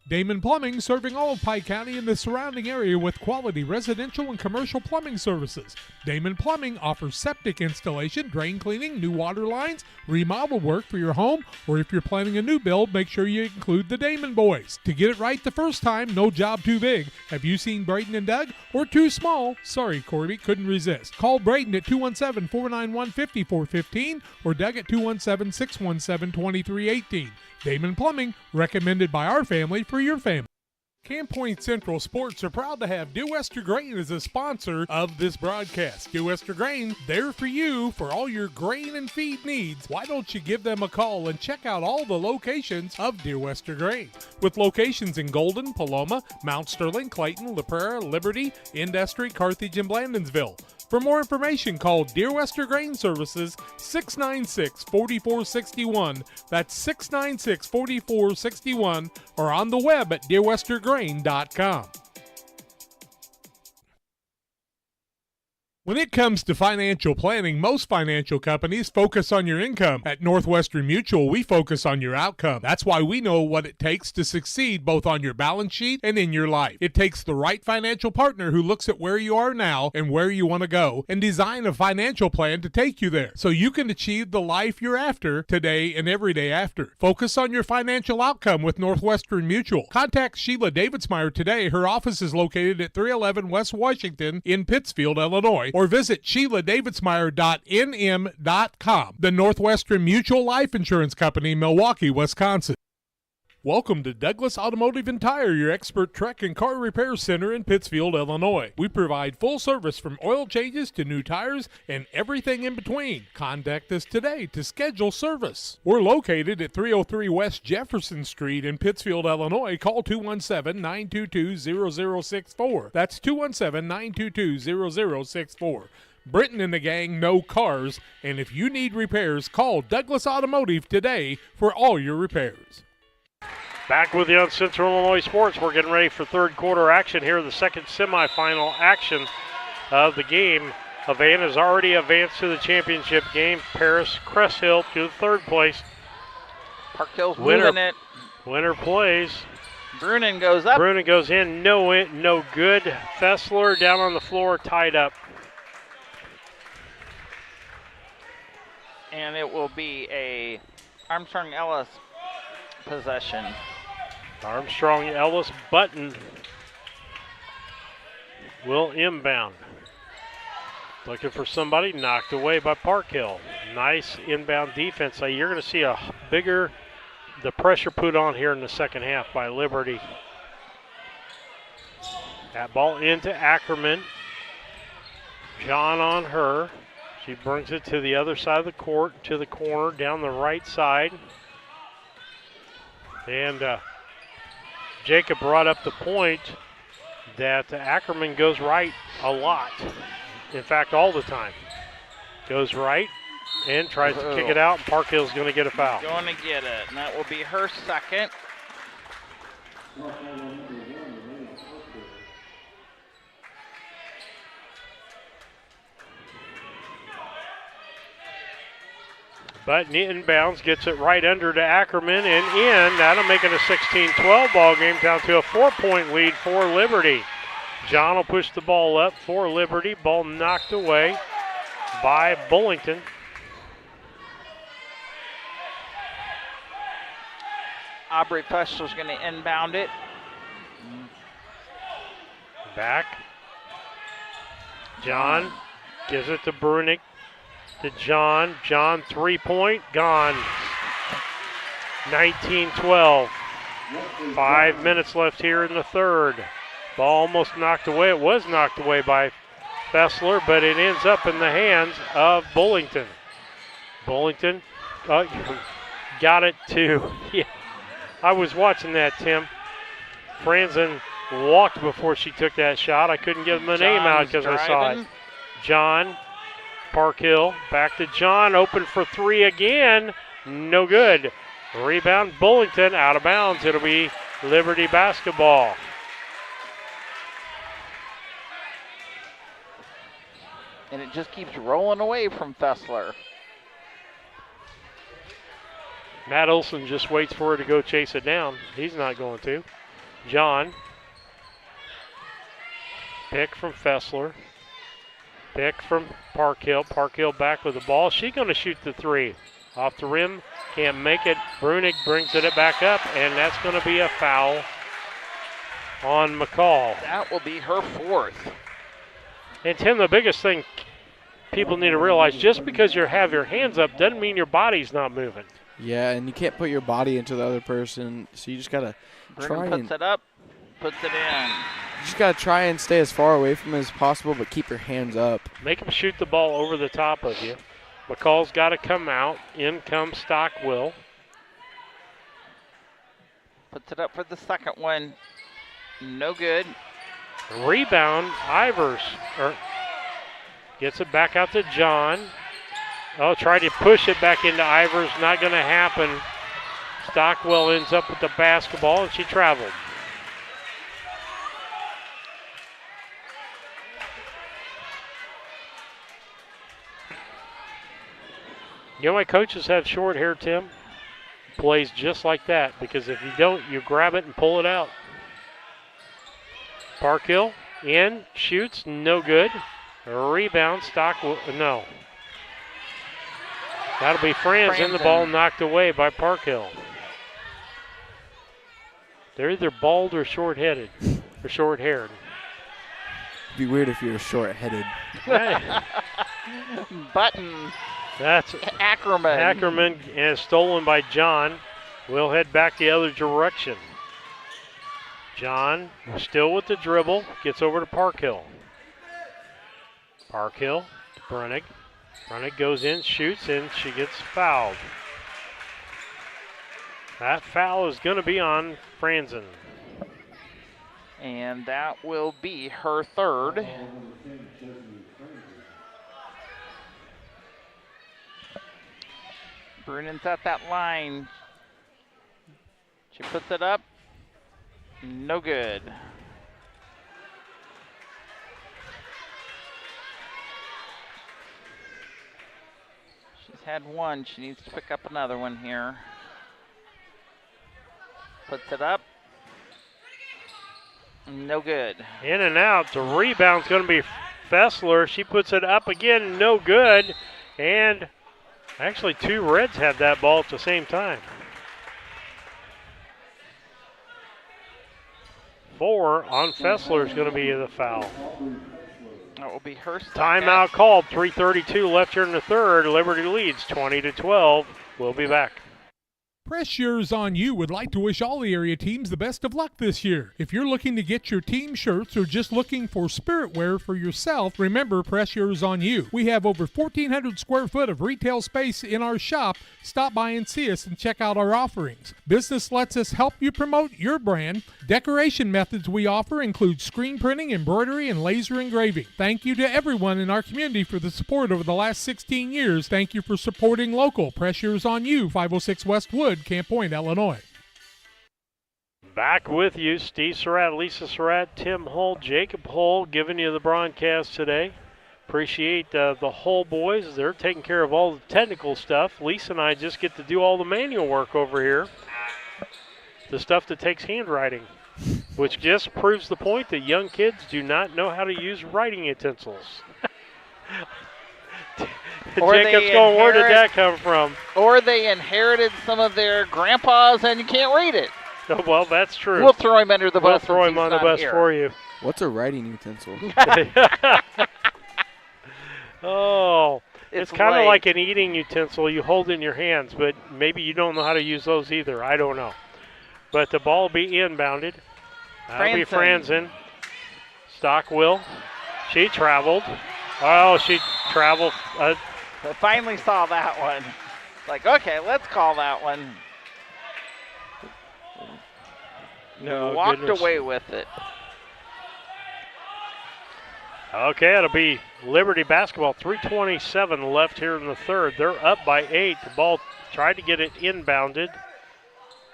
Damon Plumbing, serving all of Pike County and the surrounding area with quality residential and commercial plumbing services. Damon Plumbing offers septic installation, drain cleaning, new water lines, remodel work for your home, or if you're planning a new build, make sure you include the Damon boys. To get it right the first time, no job too big. Have you seen Braden and Doug? Or too small? Sorry, Corby, couldn't resist. Call Braden at 217-491-5415 or Doug at 217-617-2318. Damon Plumbing, recommended by our family for your family. Camp Point Central Sports are proud to have Dear Wester Grain as a sponsor of this broadcast. Dear Wester Grain, there for you for all your grain and feed needs. Why don't you give them a call and check out all the locations of Dear Wester Grain? With locations in Golden, Paloma, Mount Sterling, Clayton, La Prairie, Liberty, Industry, Carthage, and Blandonsville. For more information, call Dear Wester Grain Services 696-4461. That's 696-4461 or on the web at dearwestergrain.com. When it comes to financial planning, most financial companies focus on your income. At Northwestern Mutual, we focus on your outcome. That's why we know what it takes to succeed both on your balance sheet and in your life. It takes the right financial partner who looks at where you are now and where you want to go and design a financial plan to take you there so you can achieve the life you're after today and every day after. Focus on your financial outcome with Northwestern Mutual. Contact Sheila Davidsmeyer today. Her office is located at 311 West Washington in Pittsfield, Illinois, or visit SheilaDavidsmeyer.nm.com. The Northwestern Mutual Life Insurance Company, Milwaukee, Wisconsin. Welcome to Douglas Automotive and Tire, your expert truck and car repair center in Pittsfield, Illinois. We provide full service from oil changes to new tires and everything in between. Contact us today to schedule service. We're located at 303 West Jefferson Street in Pittsfield, Illinois. Call 217-922-0064. That's 217-922-0064. Britton and the gang know cars, and if you need repairs, call Douglas Automotive today for all your repairs. Back with you on Central Illinois Sports. We're getting ready for third quarter action here, the second semifinal action of the game. Havana has already advanced to the championship game. Paris Crest Hill to the third place. Park Hill's winning it. Winner plays. Brunin goes up. Brunin goes in, no good. Fessler down on the floor, tied up. And it will be a Armstrong-Ellis possession. Armstrong-Ellis Button will inbound. Looking for somebody, knocked away by Park Hill. Nice inbound defense. You're going to see the pressure put on here in the second half by Liberty. That ball into Ackerman. John on her. She brings it to the other side of the court, to the corner, down the right side. And Jacob brought up the point that Ackerman goes right a lot. In fact, all the time. Goes right and tries to kick it out. Park Hill's going to get a foul. Going to get it, and that will be her second. But inbounds, gets it right under to Ackerman and in. That'll make it a 16-12 ball game, down to a 4-point lead for Liberty. John will push the ball up for Liberty. Ball knocked away by Bullington. Aubrey Fessler's going to inbound it. Back. John gives it to Brunig. To John. John, 3-point, gone. 19-12. 5 minutes left here in the third. Ball almost knocked away. It was knocked away by Fessler, but it ends up in the hands of Bullington. Bullington got it to, yeah. I was watching that, Tim. Franzen walked before she took that shot. I couldn't give him a name out because I saw it. John, Park Hill, back to John, open for three again. No good. Rebound, Bullington, out of bounds. It'll be Liberty basketball. And it just keeps rolling away from Fessler. Matt Olson just waits for her to go chase it down. He's not going to. John. Pick from Fessler. Pick from Park Hill. Park Hill back with the ball. She's going to shoot the three. Off the rim. Can't make it. Brunig brings it back up, and that's going to be a foul on McCall. That will be her fourth. And Tim, the biggest thing people need to realize, just because you have your hands up doesn't mean your body's not moving. Yeah, and you can't put your body into the other person, so you just got to try puts it up, puts it in. You just got to try and stay as far away from it as possible, but keep your hands up. Make them shoot the ball over the top of you. McCall's got to come out. In comes Stockwell. Puts it up for the second one. No good. Rebound, Ivers. Gets it back out to John. Oh, tried to push it back into Ivers. Not going to happen. Stockwell ends up with the basketball, and she traveled. You know why coaches have short hair, Tim? Plays just like that, because if you don't, you grab it and pull it out. Parkhill in, shoots, no good. Rebound, Stockwell, no. That'll be Franzen. The ball knocked away by Parkhill. They're either bald or short-headed, or short-haired. It'd be weird if you were short-headed. Button. That's Ackerman. Ackerman is stolen by John. We'll head back the other direction. John still with the dribble, gets over to Parkhill. Parkhill to Brunig. Brunig goes in, shoots, and she gets fouled. That foul is going to be on Franzen. And that will be her third. Brunen's at that line. She puts it up. No good. She's had one. She needs to pick up another one here. Puts it up. No good. In and out. The rebound's going to be Fessler. She puts it up again. No good. And actually, two Reds had that ball at the same time. 4 on Fessler is going to be the foul. That will be her second. Timeout called. 3:32 left here in the third. Liberty leads 20-12. We'll be back. Press Yours On You would like to wish all the area teams the best of luck this year. If you're looking to get your team shirts or just looking for spirit wear for yourself, remember Press Yours On You. We have over 1,400 square foot of retail space in our shop. Stop by and see us and check out our offerings. Business lets us help you promote your brand. Decoration methods we offer include screen printing, embroidery, and laser engraving. Thank you to everyone in our community for the support over the last 16 years. Thank you for supporting local. Press Yours On You, 506 West Wood, Camp Point, Illinois. Back with you, Steve Surratt, Lisa Surratt, Tim Hull, Jacob Hull, giving you the broadcast today. Appreciate the Hull boys. They're taking care of all the technical stuff. Lisa and I just get to do all the manual work over here. The stuff that takes handwriting, which just proves the point that young kids do not know how to use writing utensils. Jacob's going, where did that come from? Or they inherited some of their grandpas and you can't read it. Oh, well, that's true. We'll throw him under the bus. We'll throw him on the bus for you. What's a writing utensil? Oh, it's kind of like an eating utensil you hold in your hands, but maybe you don't know how to use those either. I don't know. But the ball will be inbounded. That'll be Franzen. Stockwell. She traveled. Oh, she traveled. I finally saw that one. Like, okay, let's call that one. No, walked goodness. away with it. Okay, it'll be Liberty basketball. 3:27 left here in the third. They're up by 8. The ball tried to get it inbounded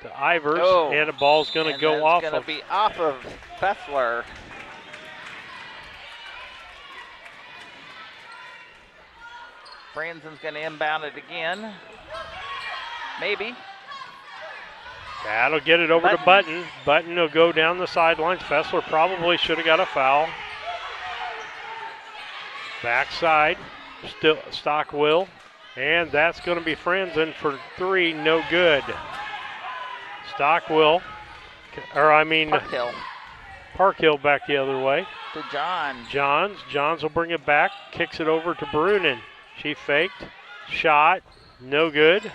to Ivers, and the ball's going to go off. It's going to be off of Fessler. Franzen's going to inbound it again. Maybe. That'll get it over to Button. Button will go down the sidelines. Fessler probably should have got a foul. Backside, still Stockwell, and that's going to be Franzen for 3, no good. Stockwell, Parkhill back the other way. To Johns. Johns will bring it back, kicks it over to Brunin. She faked, shot, no good.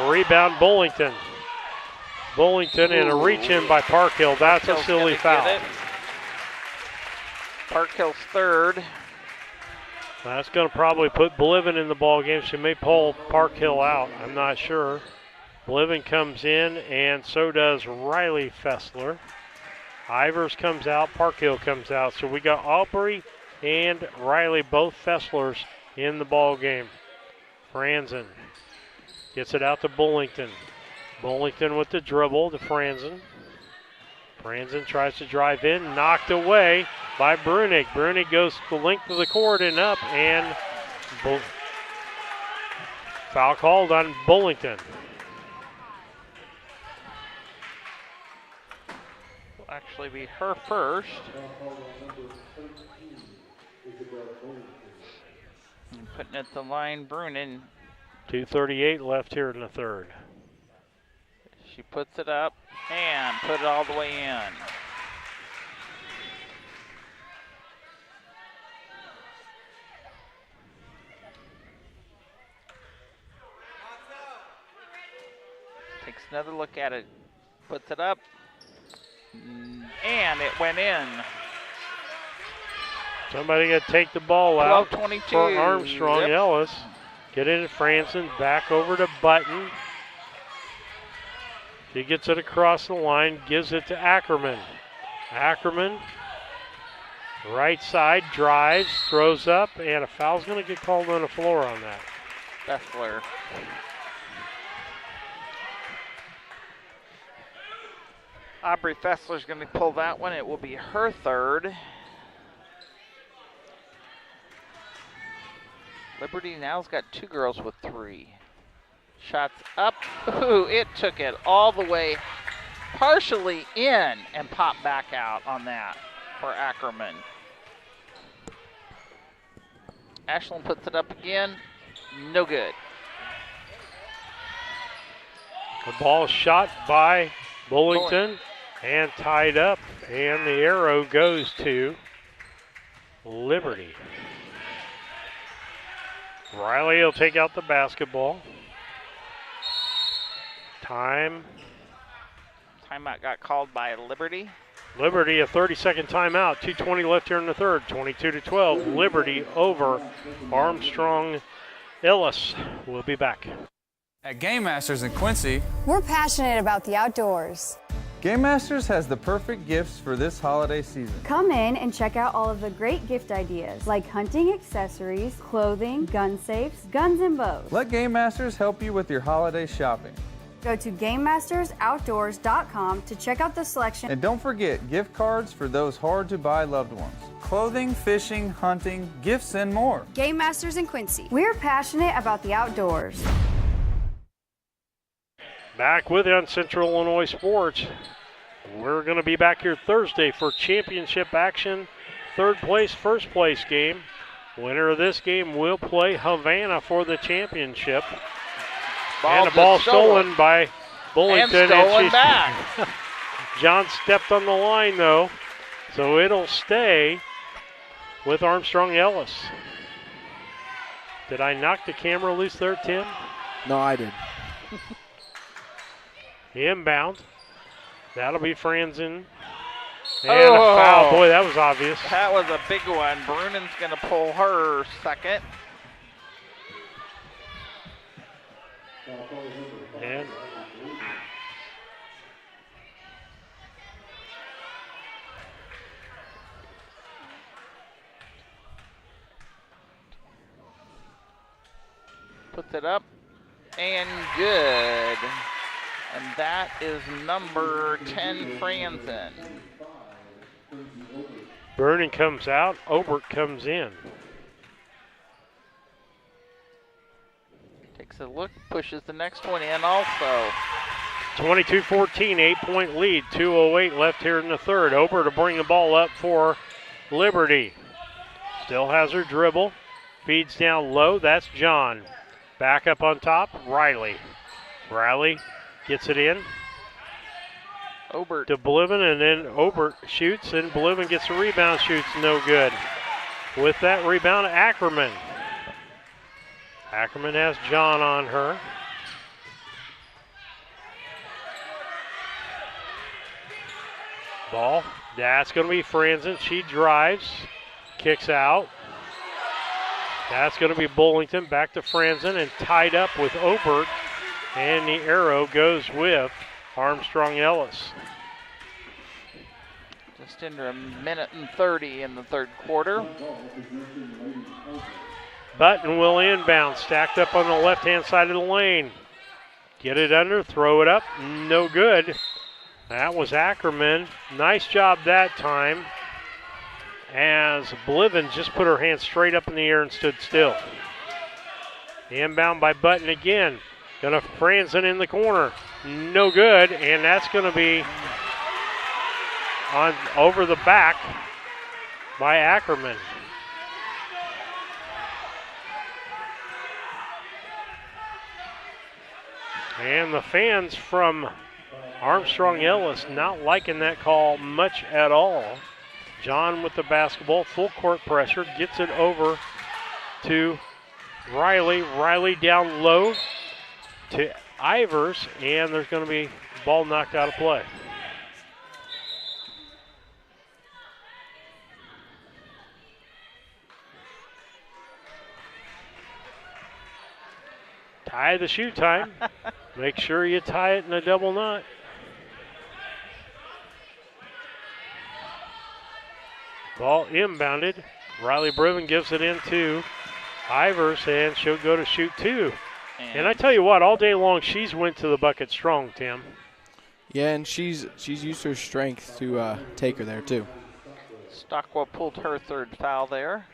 Rebound Bullington. And a reach in by Parkhill. That's a silly foul. Parkhill's third. That's going to probably put Bliven in the ball game. She may pull Parkhill out. I'm not sure. Bliven comes in, and so does Riley Fessler. Ivers comes out. Parkhill comes out. So we got Aubrey and Riley, both Fesslers, in the ball game. Franzen gets it out to Bullington. Bullington with the dribble to Franzen. Franzen tries to drive in, knocked away by Brunig. Brunig goes the length of the court and up, and foul called on Bullington. Will actually be her first. And putting it to line, Brunin. 2:38 left here in the third. She puts it up and put it all the way in. Takes another look at it, puts it up, and it went in. Somebody got to take the ball out 12-22. for Armstrong-Ellis. Get it to Franzen, back over to Button. She gets it across the line, gives it to Ackerman. Ackerman, right side, drives, throws up, and a foul's going to get called on the floor on that. Fessler. Aubrey Fessler's going to pull that one. It will be her third. Liberty now's got 2 girls with 3. Shots up. Ooh, it took it all the way partially in and popped back out on that for Ackerman. Ashland puts it up again. No good. The ball shot by Bullington and tied up, and the arrow goes to Liberty. Riley will take out the basketball. Timeout got called by Liberty. Liberty, a 30-second timeout. 2:20 left here in the third. 22-12. Liberty over Armstrong-Ellis. We'll be back. At Game Masters in Quincy, we're passionate about the outdoors. Game Masters has the perfect gifts for this holiday season. Come in and check out all of the great gift ideas like hunting accessories, clothing, gun safes, guns and bows. Let Game Masters help you with your holiday shopping. Go to GameMastersOutdoors.com to check out the selection. And don't forget gift cards for those hard-to-buy loved ones. Clothing, fishing, hunting, gifts, and more. Game Masters in Quincy. We're passionate about the outdoors. Back with you on Central Illinois Sports. We're going to be back here Thursday for championship action. Third place, first place game. Winner of this game will play Havana for the championship. And a ball stolen by Bullington. And stolen back. John stepped on the line, though, so it'll stay with Armstrong-Ellis. Did I knock the camera loose there, Tim? No, I did. Inbound. That'll be Franzen. And a foul. Boy, that was obvious. That was a big one. Brunen's going to pull her second. And puts it up and good. And that is number 10, Franzen. Brunen comes out. Obert comes in. Takes a look, pushes the next one in also. 22-14, 8-point lead. 2:08 left here in the third. Obert to bring the ball up for Liberty. Still has her dribble. Feeds down low. That's John. Back up on top, Riley. Riley gets it in. Obert to Bliven, and then Obert shoots, and Bliven gets a rebound, shoots, no good. With that rebound, Ackerman. Ackerman has John on her. Ball, that's going to be Franzen. She drives, kicks out. That's going to be Bullington, back to Franzen, and tied up with Obert. And the arrow goes with Armstrong-Ellis. Just under a minute and 30 in the third quarter. Button will inbound, stacked up on the left-hand side of the lane. Get it under, throw it up, no good. That was Ackerman. Nice job that time, as Bliven just put her hand straight up in the air and stood still. Inbound by Button again. Gonna Franzen in the corner. No good, and that's gonna be on over the back by Ackerman. And the fans from Armstrong-Ellis not liking that call much at all. John with the basketball, full court pressure, gets it over to Riley. Riley down low to Ivers, and there's going to be ball knocked out of play. Tie the shoe time. Make sure you tie it in a double knot. Ball inbounded. Riley Briven gives it into Ivers, and she'll go to shoot two. And I tell you what, all day long she's went to the bucket strong, Tim. Yeah, and she's used her strength to take her there too. Stockwell pulled her third foul there.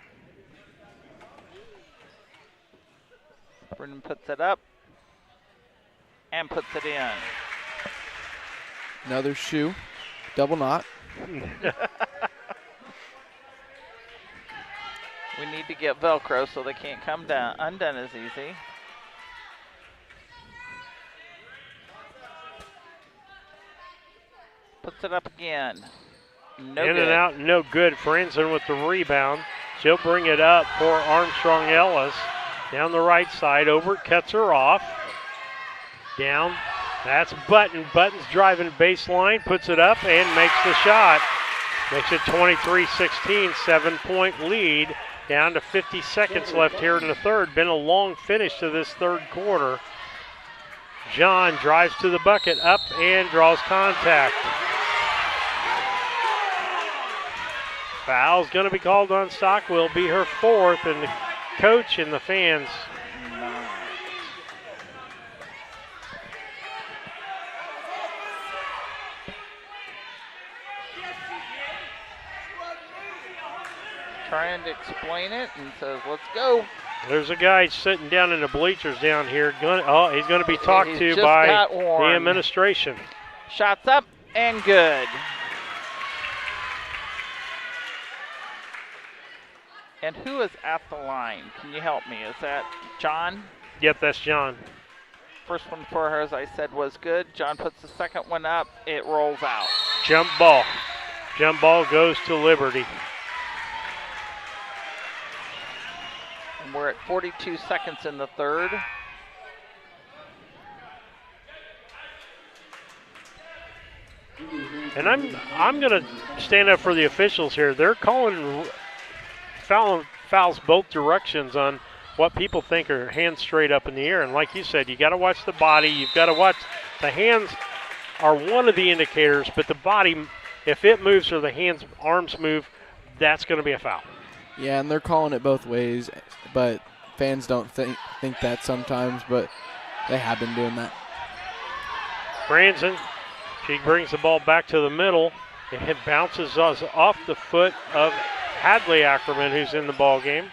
Brennan puts it up and puts it in. Another shoe, double knot. We need to get Velcro so they can't come down undone as easy. Puts it up again. No in good. And out, no good. Franzen with the rebound. She'll bring it up for Armstrong-Ellis. Down the right side, Obert cuts her off. Down That's Button. Button's driving baseline, puts it up, and makes the shot. Makes it 23-16, 7-point lead. Down to 50 seconds left here in the third. Been a long finish to this third quarter. John drives to the bucket, up, and draws contact. Foul's going to be called on Stockwell, be her fourth, and the coach and the fans. Trying to explain it and says, let's go. There's a guy sitting down in the bleachers down here. He's going to be talked to by the administration. Shots up and good. And who is at the line? Can you help me? Is that John? Yep, that's John. First one for her, as I said, was good. John puts the second one up. It rolls out. Jump ball. Jump ball goes to Liberty. And we're at 42 seconds in the third. And I'm going to stand up for the officials here. They're calling fouls both directions on what people think are hands straight up in the air. And like you said, you got to watch the body. You've got to watch the hands are one of the indicators, but the body, if it moves or the arms move, that's going to be a foul. Yeah, and they're calling it both ways, but fans don't think that sometimes, but they have been doing that. Franzen, she brings the ball back to the middle, and it bounces us off the foot of Hadley Ackerman, who's in the ball game.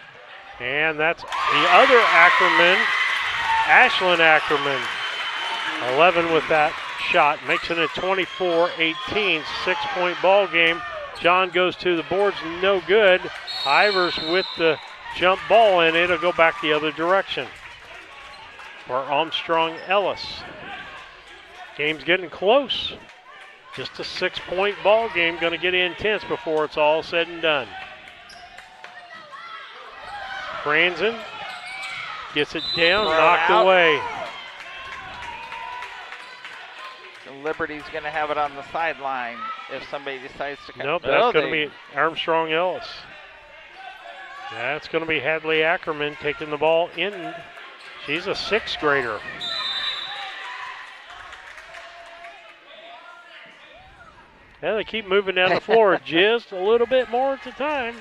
And that's the other Ackerman, Ashlyn Ackerman. 11 with that shot, makes it a 24-18, 6-point ball game. John goes to the boards, no good. Ivers with the jump ball, and it'll go back the other direction for Armstrong-Ellis. Game's getting close. Just a 6-point ball game, going to get intense before it's all said and done. Franzen gets it down, knocked away. Liberty's going to have it on the sideline if somebody decides to come. Nope, that's going to be Armstrong-Ellis. That's going to be Hadley Ackerman taking the ball in. She's a 6th grader. Yeah, they keep moving down the floor just a little bit more at a time.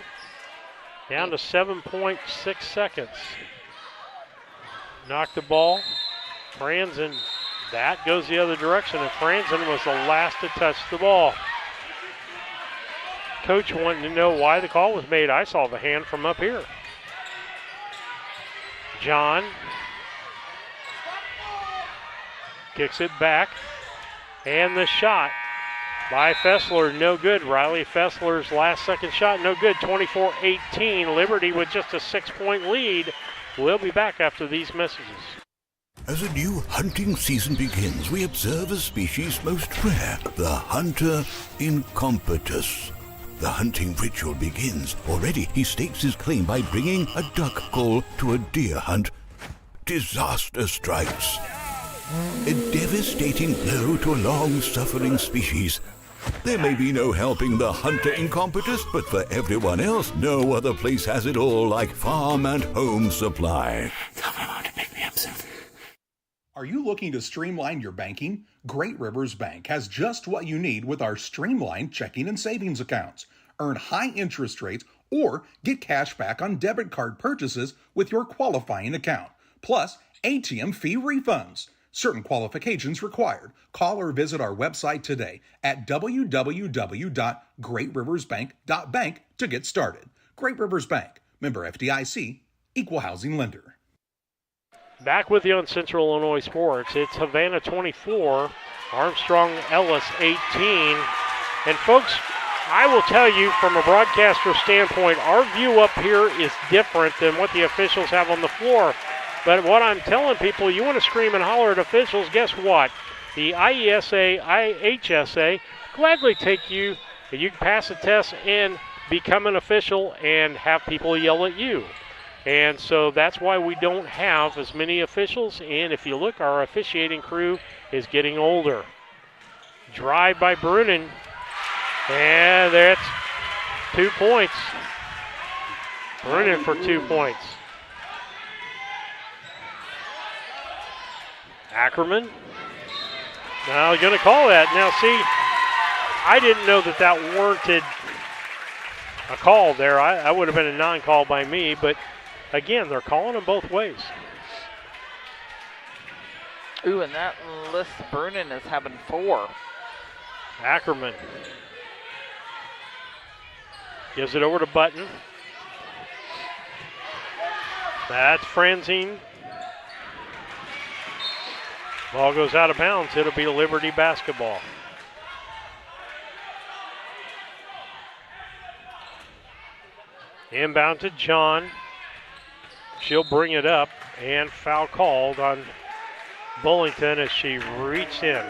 Down to 7.6 seconds. Knocked the ball. Franzen, that goes the other direction, and Franzen was the last to touch the ball. Coach wanted to know why the call was made. I saw the hand from up here. John kicks it back, and the shot by Fessler, no good. Riley Fessler's last second shot, no good. 24-18, Liberty with just a 6-point lead. We'll be back after these messages. As a new hunting season begins, we observe a species most rare, the hunter incompetus. The hunting ritual begins. Already he stakes his claim by bringing a duck call to a deer hunt. Disaster strikes. A devastating blow to a long-suffering species. There may be no helping the hunter incompetus, but for everyone else, no other place has it all like Farm and Home Supply. Tell my mom to pick me up soon. Are you looking to streamline your banking? Great Rivers Bank has just what you need with our streamlined checking and savings accounts. Earn high interest rates or get cash back on debit card purchases with your qualifying account. Plus, ATM fee refunds. Certain qualifications required. Call or visit our website today at www.greatriversbank.bank to get started. Great Rivers Bank, member FDIC, equal housing lender. Back with you on Central Illinois Sports. It's Havana 24, Armstrong-Ellis 18. And folks, I will tell you from a broadcaster standpoint, our view up here is different than what the officials have on the floor. But what I'm telling people, you want to scream and holler at officials, guess what? The IESA, IHSA gladly take you. You can pass a test and become an official and have people yell at you. And so that's why we don't have as many officials. And if you look, our officiating crew is getting older. Drive by Brunin. And that's 2 points. Brunin for 2 points. Ackerman. Now going to call that. Now see, I didn't know that warranted a call there. I would have been a non-call by me, but again, they're calling them both ways. Ooh, and that lists Brunin is having 4. Ackerman gives it over to Button. That's Franzine. Ball goes out of bounds. It'll be Liberty basketball. Inbound to John. She'll bring it up, and foul called on Bullington as she reached in.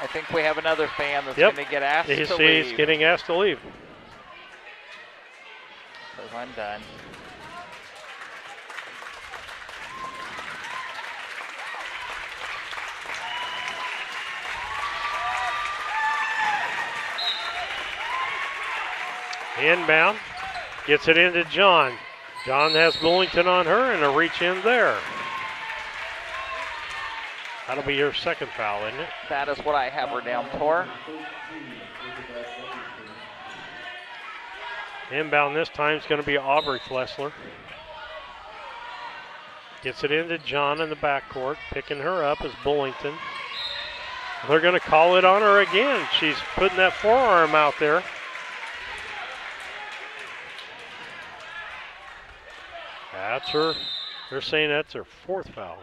I think we have another fan that's going to get asked to leave. He's getting asked to leave. So I'm done. Inbound, gets it into John. John has Bullington on her and a reach in there. That'll be your second foul, isn't it? That is what I have her down for. Inbound this time is going to be Aubrey Flessler. Gets it into John in the backcourt. Picking her up is Bullington. They're going to call it on her again. She's putting that forearm out there. That's her. They're saying that's her 4th foul.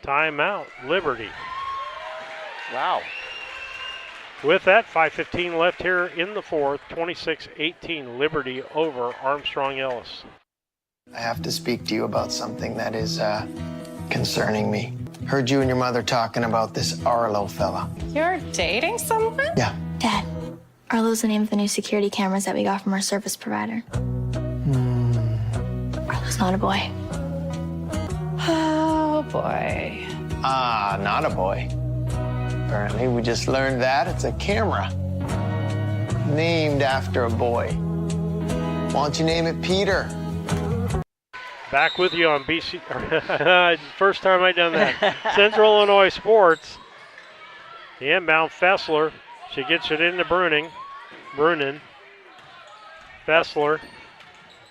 Timeout, Liberty. Wow. With that, 5:15 left here in the 4th, 26-18 Liberty over Armstrong-Ellis. I have to speak to you about something that is concerning me. Heard you and your mother talking about this Arlo fella. You're dating someone? Yeah. Dad, Arlo's the name of the new security cameras that we got from our service provider. Arlo's not a boy. Oh, boy. Ah, not a boy. Apparently, we just learned that it's a camera named after a boy. Why don't you name it Peter? Back with you on BC. First time I've done that. Central Illinois Sports. The inbound Fessler. She gets it into Brunin. Fessler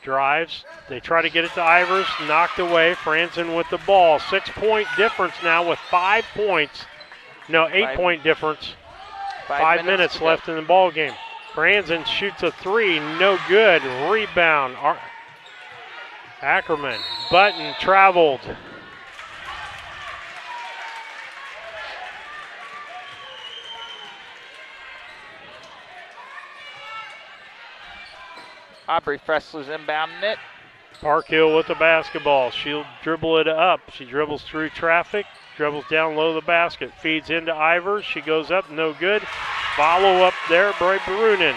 drives. They try to get it to Ivers. Knocked away. Franzen with the ball. 6-point difference now with 5 points. No, 8-point difference. 5 minutes left in the ball game. Franzen shoots a 3. No good. Rebound. Ackerman. Button traveled. Aubrey Fessler's inbounding it. Parkhill with the basketball. She'll dribble it up. She dribbles through traffic, dribbles down low the basket, feeds into Ivers. She goes up, no good. Follow up there by Brunin.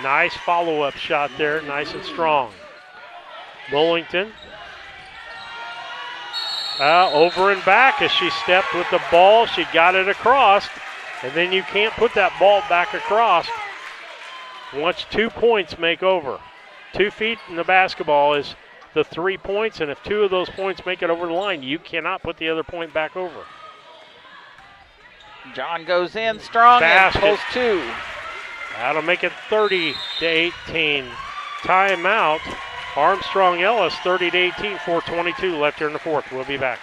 Nice follow-up shot there, nice and strong. Bullington. Over and back as she stepped with the ball. She got it across, and then you can't put that ball back across once 2 points make over. 2 feet in the basketball is the 3 points, and if 2 of those points make it over the line, you cannot put the other point back over. John goes in strong and pulls 2. That'll make it 30-18. Timeout. Armstrong-Ellis 30-18, 4:22 left here in the 4th. We'll be back.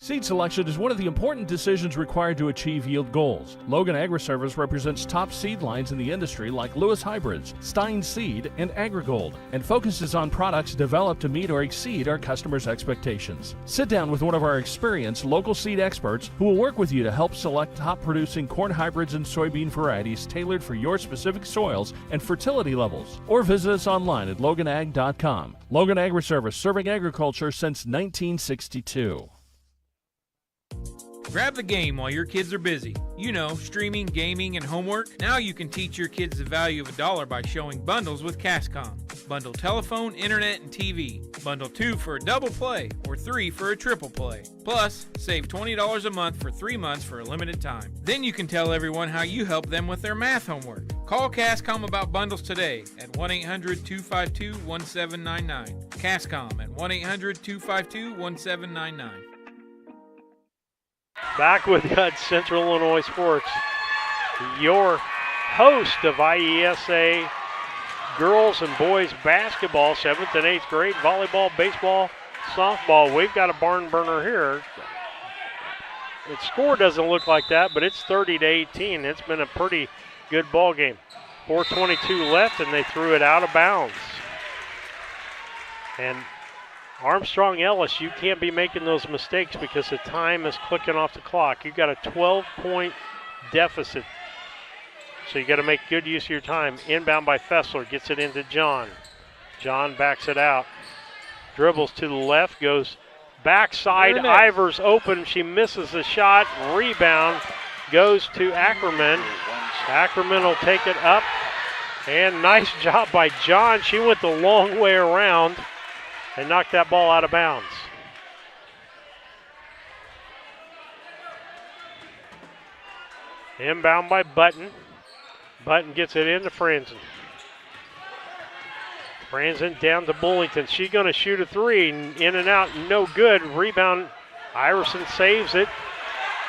Seed selection is one of the important decisions required to achieve yield goals. Logan Agri-Service represents top seed lines in the industry like Lewis Hybrids, Stein Seed, and AgriGold, and focuses on products developed to meet or exceed our customers' expectations. Sit down with one of our experienced local seed experts who will work with you to help select top-producing corn hybrids and soybean varieties tailored for your specific soils and fertility levels. Or visit us online at loganag.com. Logan Agri-Service, serving agriculture since 1962. Grab the game while your kids are busy. You know, streaming, gaming, and homework. Now you can teach your kids the value of $1 by showing bundles with Cascom. Bundle telephone, internet, and TV. Bundle 2 for a double play or 3 for a triple play. Plus, save $20 a month for 3 months for a limited time. Then you can tell everyone how you help them with their math homework. Call Cascom about bundles today at 1-800-252-1799. Cascom at 1-800-252-1799. Back with Central Illinois Sports, your host of IESA girls and boys basketball, 7th and 8th grade, volleyball, baseball, softball. We've got a barn burner here. The score doesn't look like that, but it's 30-18. It's been a pretty good ball game. 4:22 left, and they threw it out of bounds. And Armstrong-Ellis, you can't be making those mistakes because the time is clicking off the clock. You've got a 12-point deficit. So you got to make good use of your time. Inbound by Fessler, gets it into John. John backs it out. Dribbles to the left, goes backside. Ivers open. She misses the shot. Rebound goes to Ackerman. Ackerman will take it up. And nice job by John. She went the long way around and knocked that ball out of bounds. Inbound by Button. Button gets it into Franzen. Franzen down to Bullington. She's going to shoot a three. In and out, no good. Rebound. Iverson saves it.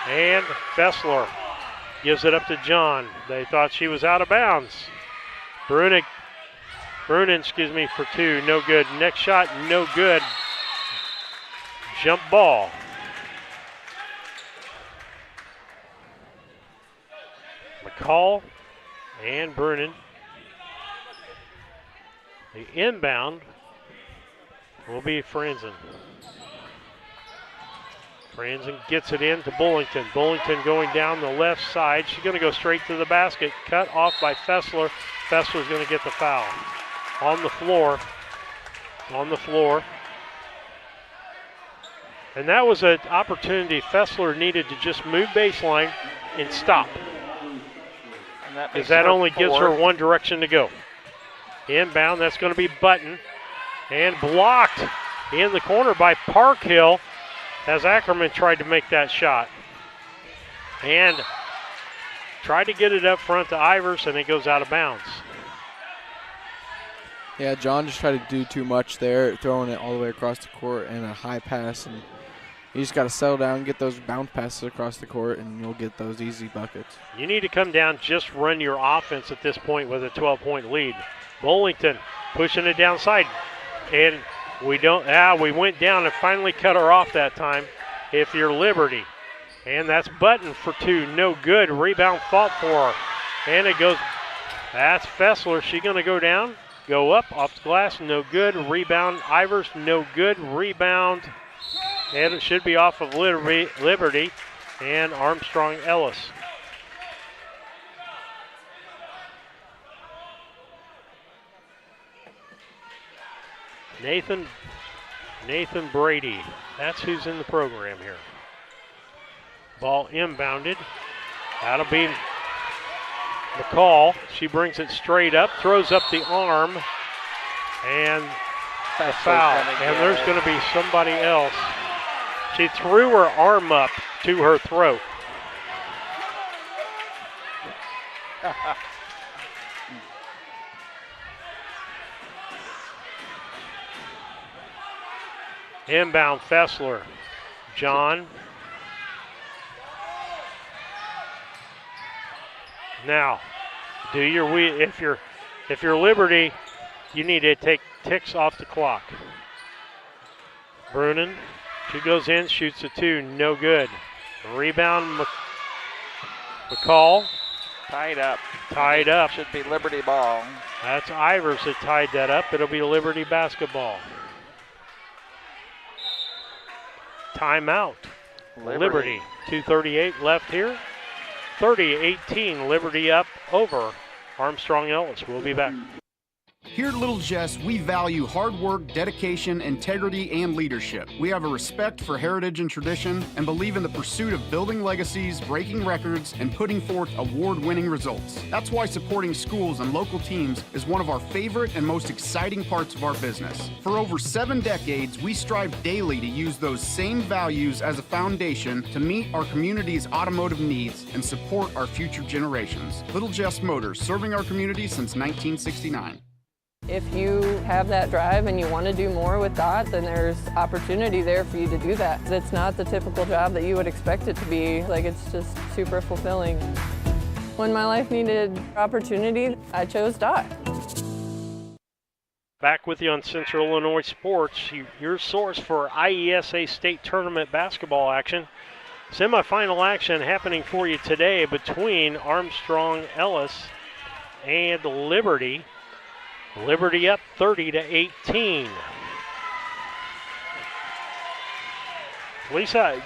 And Fessler gives it up to John. They thought she was out of bounds. Brunin, for two, no good. Next shot, no good. Jump ball. McCall and Brunin. The inbound will be Franzen. Franzen gets it in to Bullington. Bullington going down the left side. She's going to go straight to the basket. Cut off by Fessler. Fessler's going to get the foul. On the floor. And that was an opportunity Fessler needed to just move baseline and stop. Because that only gives her one direction to go. Inbound, that's going to be Button. And blocked in the corner by Parkhill as Ackerman tried to make that shot. And tried to get it up front to Ivers, and it goes out of bounds. Yeah, John just tried to do too much there, throwing it all the way across the court and a high pass. And you just got to settle down, get those bounce passes across the court, and you'll get those easy buckets. You need to come down, just run your offense at this point with a 12-point lead. Bullington pushing it downside. And we went down and finally cut her off that time if you're Liberty. And that's Button for two, no good. Rebound fought for her. And it goes, that's Fessler. She's going to go down, go up, off the glass, no good. Rebound, Ivers, no good. Rebound, and it should be off of Liberty and Armstrong-Ellis. Nathan Brady, that's who's in the program here. Ball inbounded. That'll be McCall. She brings it straight up, throws up the arm, and a foul. And there's going to be somebody else. She threw her arm up to her throat. Inbound Fessler. John. Now, if you're Liberty, you need to take ticks off the clock. Brunin, she goes in, shoots a two, no good. Rebound McCall. Tied up. Should be Liberty ball. That's Ivers that tied that up. It'll be Liberty basketball. Timeout. Liberty. 2:38 left here. 30-18, Liberty up over Armstrong-Ellis. We'll be back. Here at Little Jess, we value hard work, dedication, integrity, and leadership. We have a respect for heritage and tradition and believe in the pursuit of building legacies, breaking records, and putting forth award-winning results. That's why supporting schools and local teams is one of our favorite and most exciting parts of our business. For over 7 decades, we strive daily to use those same values as a foundation to meet our community's automotive needs and support our future generations. Little Jess Motors, serving our community since 1969. If you have that drive and you want to do more with DOT, then there's opportunity there for you to do that. It's not the typical job that you would expect it to be. Like, it's just super fulfilling. When my life needed opportunity, I chose DOT. Back with you on Central Illinois Sports, your source for IESA State Tournament basketball action. Semifinal action happening for you today between Armstrong-Ellis and Liberty. Liberty up 30-18. Lisa,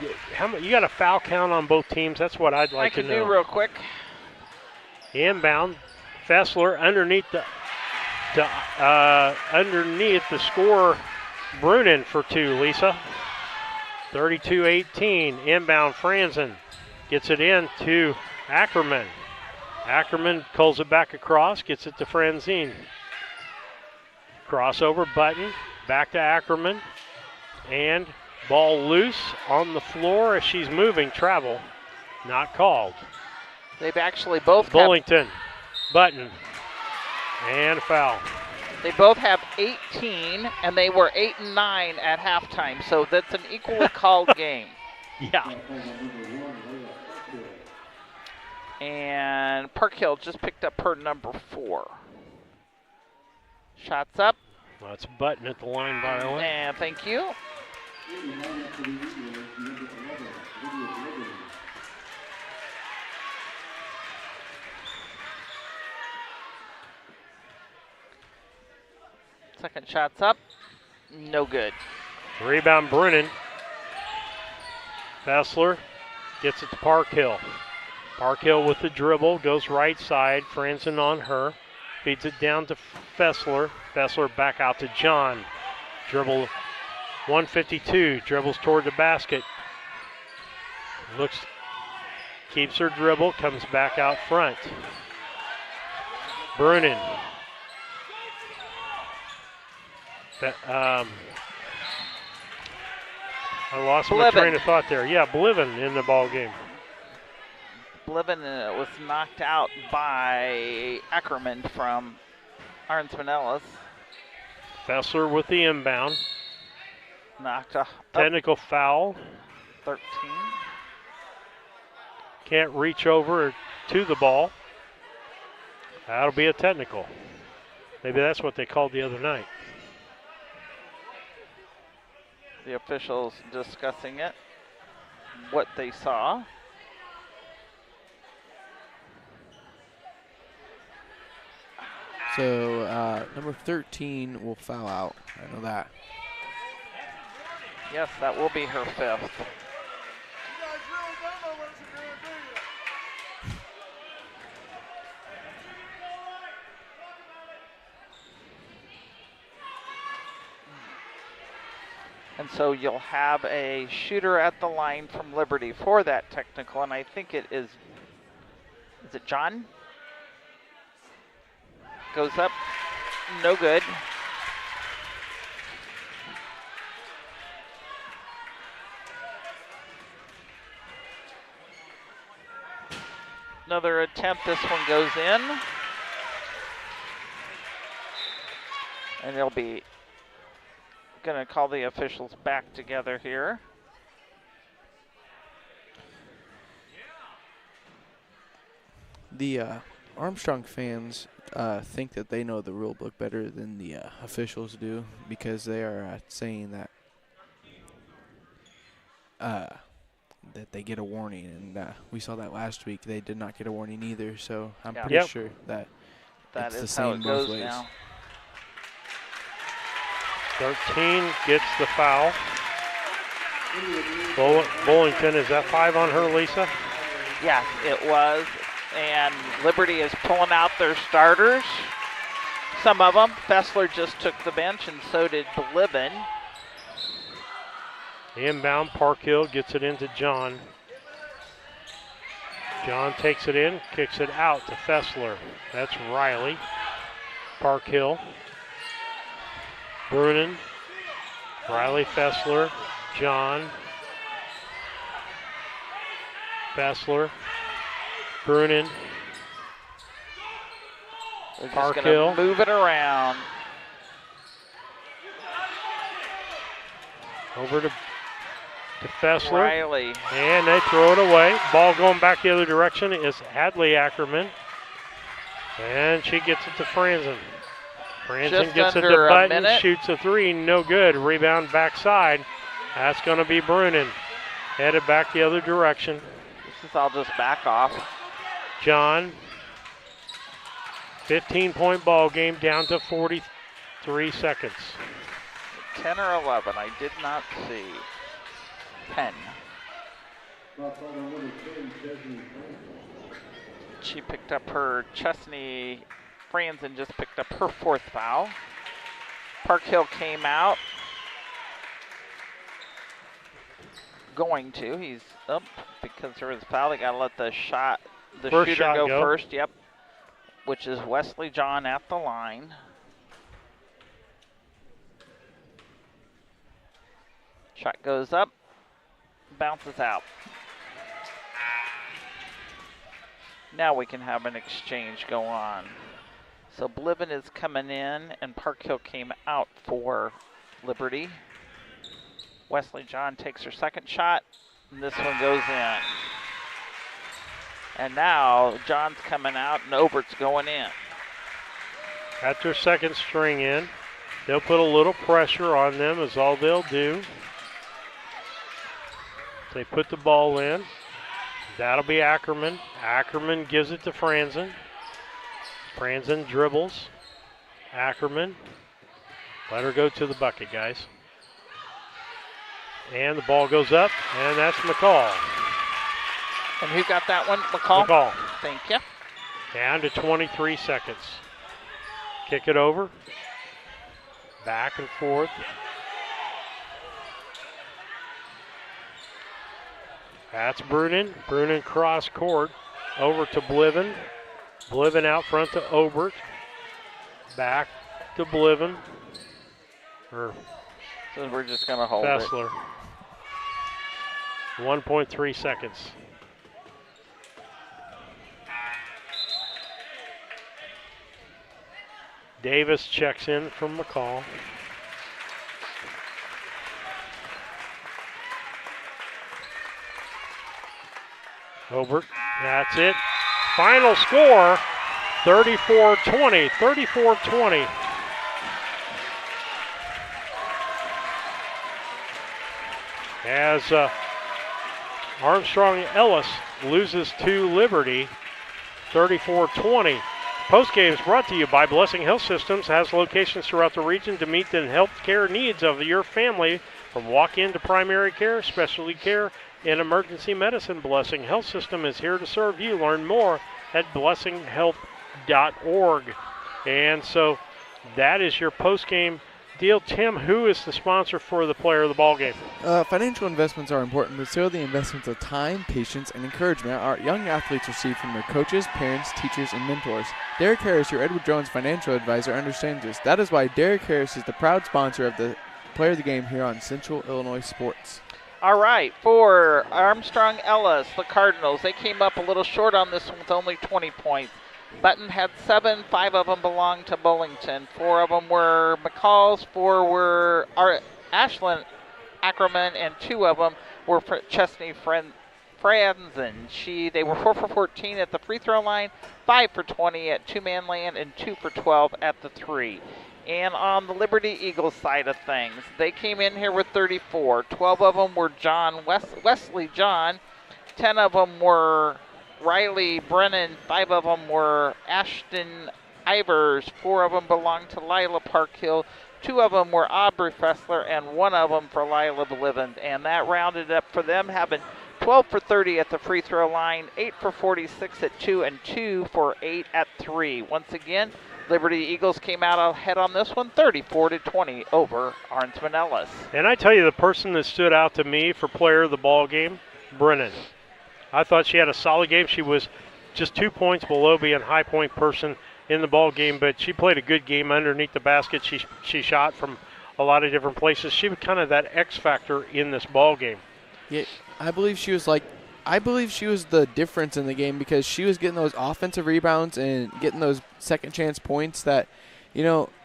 you got a foul count on both teams? That's what I'd like to know. I can do real quick. Inbound, Fessler underneath the score. Brunin for 2. Lisa, 32-18. Inbound, Franzen gets it in to Ackerman. Ackerman pulls it back across, gets it to Franzine. Crossover, Button, back to Ackerman, and ball loose on the floor as she's moving. Travel, not called. They've actually both Bullington, Button, and foul. They both have 18, and they were 8 and 9 at halftime, so that's an equally called game. Yeah. And Park Hill just picked up her number 4. Shots up. Well, that's Button at the line, by the way. And thank you. Second shot's up. No good. Rebound, Brennan. Fessler gets it to Park Hill. Park Hill with the dribble, goes right side. Franzen on her. Feeds it down to Fessler. Fessler back out to John. Dribble 152. Dribbles toward the basket. Keeps her dribble. Comes back out front. Brunin. I lost my train of thought there. Yeah, Bliven in the ball game. Bliven was knocked out by Ackerman from Armstrong-Ellis. Fessler with the inbound. Knocked up. Technical foul. 13. Can't reach over to the ball. That'll be a technical. Maybe that's what they called the other night. The officials discussing it, what they saw. So number 13 will foul out. I know that. Yes, that will be her 5th. And so you'll have a shooter at the line from Liberty for that technical, and I think it is it John? Goes up, no good. Another attempt, this one goes in. And they'll be going to call the officials back together here. The Armstrong fans think that they know the rule book better than the officials do, because they are saying that that they get a warning, and we saw that last week. They did not get a warning either, so I'm pretty sure that it's the same both ways. Now. 13 gets the foul. Bullington, is that 5 on her, Lisa? Yes, it was. And Liberty is pulling out their starters. some of them. Fessler just took the bench, and so did Bliven. Inbound, Park Hill gets it into John. John takes it in, kicks it out to Fessler. That's Riley. Park Hill. Brunin. Riley, Fessler. John. Fessler. Brunin. They're just Park going Hill. to move it around. Over to Fessler. Riley. And they throw it away. Ball going back the other direction is Hadley Ackerman. And she gets it to Franzen. Franzen gets it to Button, shoots a three, no good. Rebound backside. That's going to be Brunin. Headed back the other direction. This is all just back off. John. 15-point ball game down to 43 seconds. 10 or 11, I did not see. 10. She picked up her Chesney. Franzen just picked up her 4th foul. Park Hill came out. Going to. He's up because there was a foul. They got to let the shooter go first. Yep. Which is Wesley John at the line. Shot goes up, bounces out. Now we can have an exchange go on. So Bliven is coming in, and Park Hill came out for Liberty. Wesley John takes her 2nd shot, and this one goes in. And now John's coming out, and Obert's going in. Got their 2nd string in. They'll put a little pressure on them is all they'll do. They put the ball in. That'll be Ackerman. Ackerman gives it to Franzen. Franzen dribbles. Ackerman. Let her go to the bucket, guys. And the ball goes up, and that's McCall. And who got that one? McCall? McCall. Thank you. Down to 23 seconds. Kick it over. Back and forth. That's Brunin. Brunin cross court over to Bliven. Bliven out front to Obert. Back to Bliven. So we're just going to hold Fessler. 1.3 seconds. Davis checks in from McCall. Obert, that's it. Final score, 34-20, 34-20. As Armstrong-Ellis loses to Liberty, 34-20. Postgame is brought to you by Blessing Health Systems, has locations throughout the region to meet the healthcare needs of your family, from walk-in to primary care, specialty care, and emergency medicine. Blessing Health System is here to serve you. Learn more at blessinghealth.org. And so that is your postgame deal. Tim, who is the sponsor for the player of the ballgame? Financial investments are important, but so are the investments of time, patience, and encouragement our young athletes receive from their coaches, parents, teachers, and mentors. Derek Harris, your Edward Jones financial advisor, understands this. That is why Derek Harris is the proud sponsor of the player of the game here on Central Illinois Sports. All right, for Armstrong-Ellis, the Cardinals, they came up a little short on this one with only 20 points. Button had 7, 5 of them belonged to Bullington. 4 of them were McCall's, 4 were Ashland Ackerman, and 2 of them were Chesney Franzen. They were 4 for 14 at the free throw line, 5 for 20 at two-man land, and 2 for 12 at the 3. And on the Liberty Eagles side of things, they came in here with 34. 12 of them were Wesley John. 10 of them were Riley Brennan. 5 of them were Ashton Ivers. 4 of them belonged to Lila Parkhill. 2 of them were Aubrey Fessler, and 1 of them for Lila Bliven. And that rounded up for them having 12 for 30 at the free throw line, 8 for 46 at 2, and 2 for 8 at 3. Once again, Liberty Eagles came out ahead on this one, 34-20 over Armstrong-Ellis. And I tell you, the person that stood out to me for player of the ball game, Brennan. I thought she had a solid game. She was just 2 points below being high point person in the ball game, but she played a good game underneath the basket. She shot from a lot of different places. She was kind of that X factor in this ball game. Yeah, I believe she was the difference in the game because she was getting those offensive rebounds and getting those second chance points that,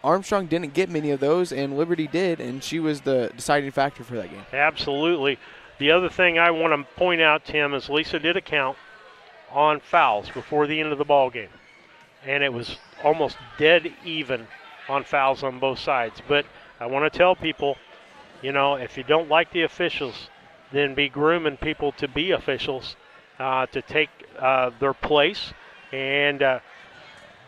Armstrong didn't get many of those and Liberty did, and she was the deciding factor for that game. Absolutely. The other thing I want to point out, Tim, is Lisa did a count on fouls before the end of the ball game, and it was almost dead even on fouls on both sides. But I want to tell people, if you don't like the officials, then be grooming people to be officials, to take their place, and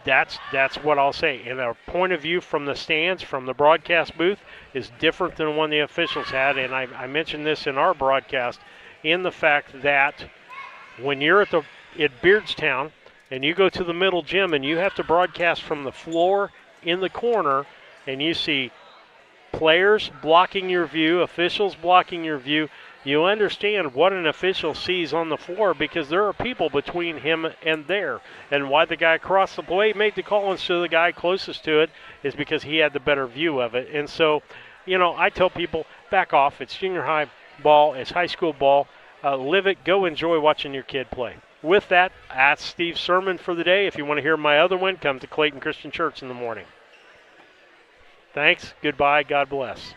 that's what I'll say. And our point of view from the stands, from the broadcast booth, is different than one the officials had. And I mentioned this in our broadcast, in the fact that when you're at Beardstown and you go to the middle gym and you have to broadcast from the floor in the corner, and you see players blocking your view, officials blocking your view, you understand what an official sees on the floor because there are people between him and there. And why the guy across the way made the call instead of the guy closest to it is because he had the better view of it. And so, I tell people, back off. It's junior high ball. It's high school ball. Live it. Go enjoy watching your kid play. With that, that's Steve's sermon for the day. If you want to hear my other one, come to Clayton Christian Church in the morning. Thanks. Goodbye. God bless.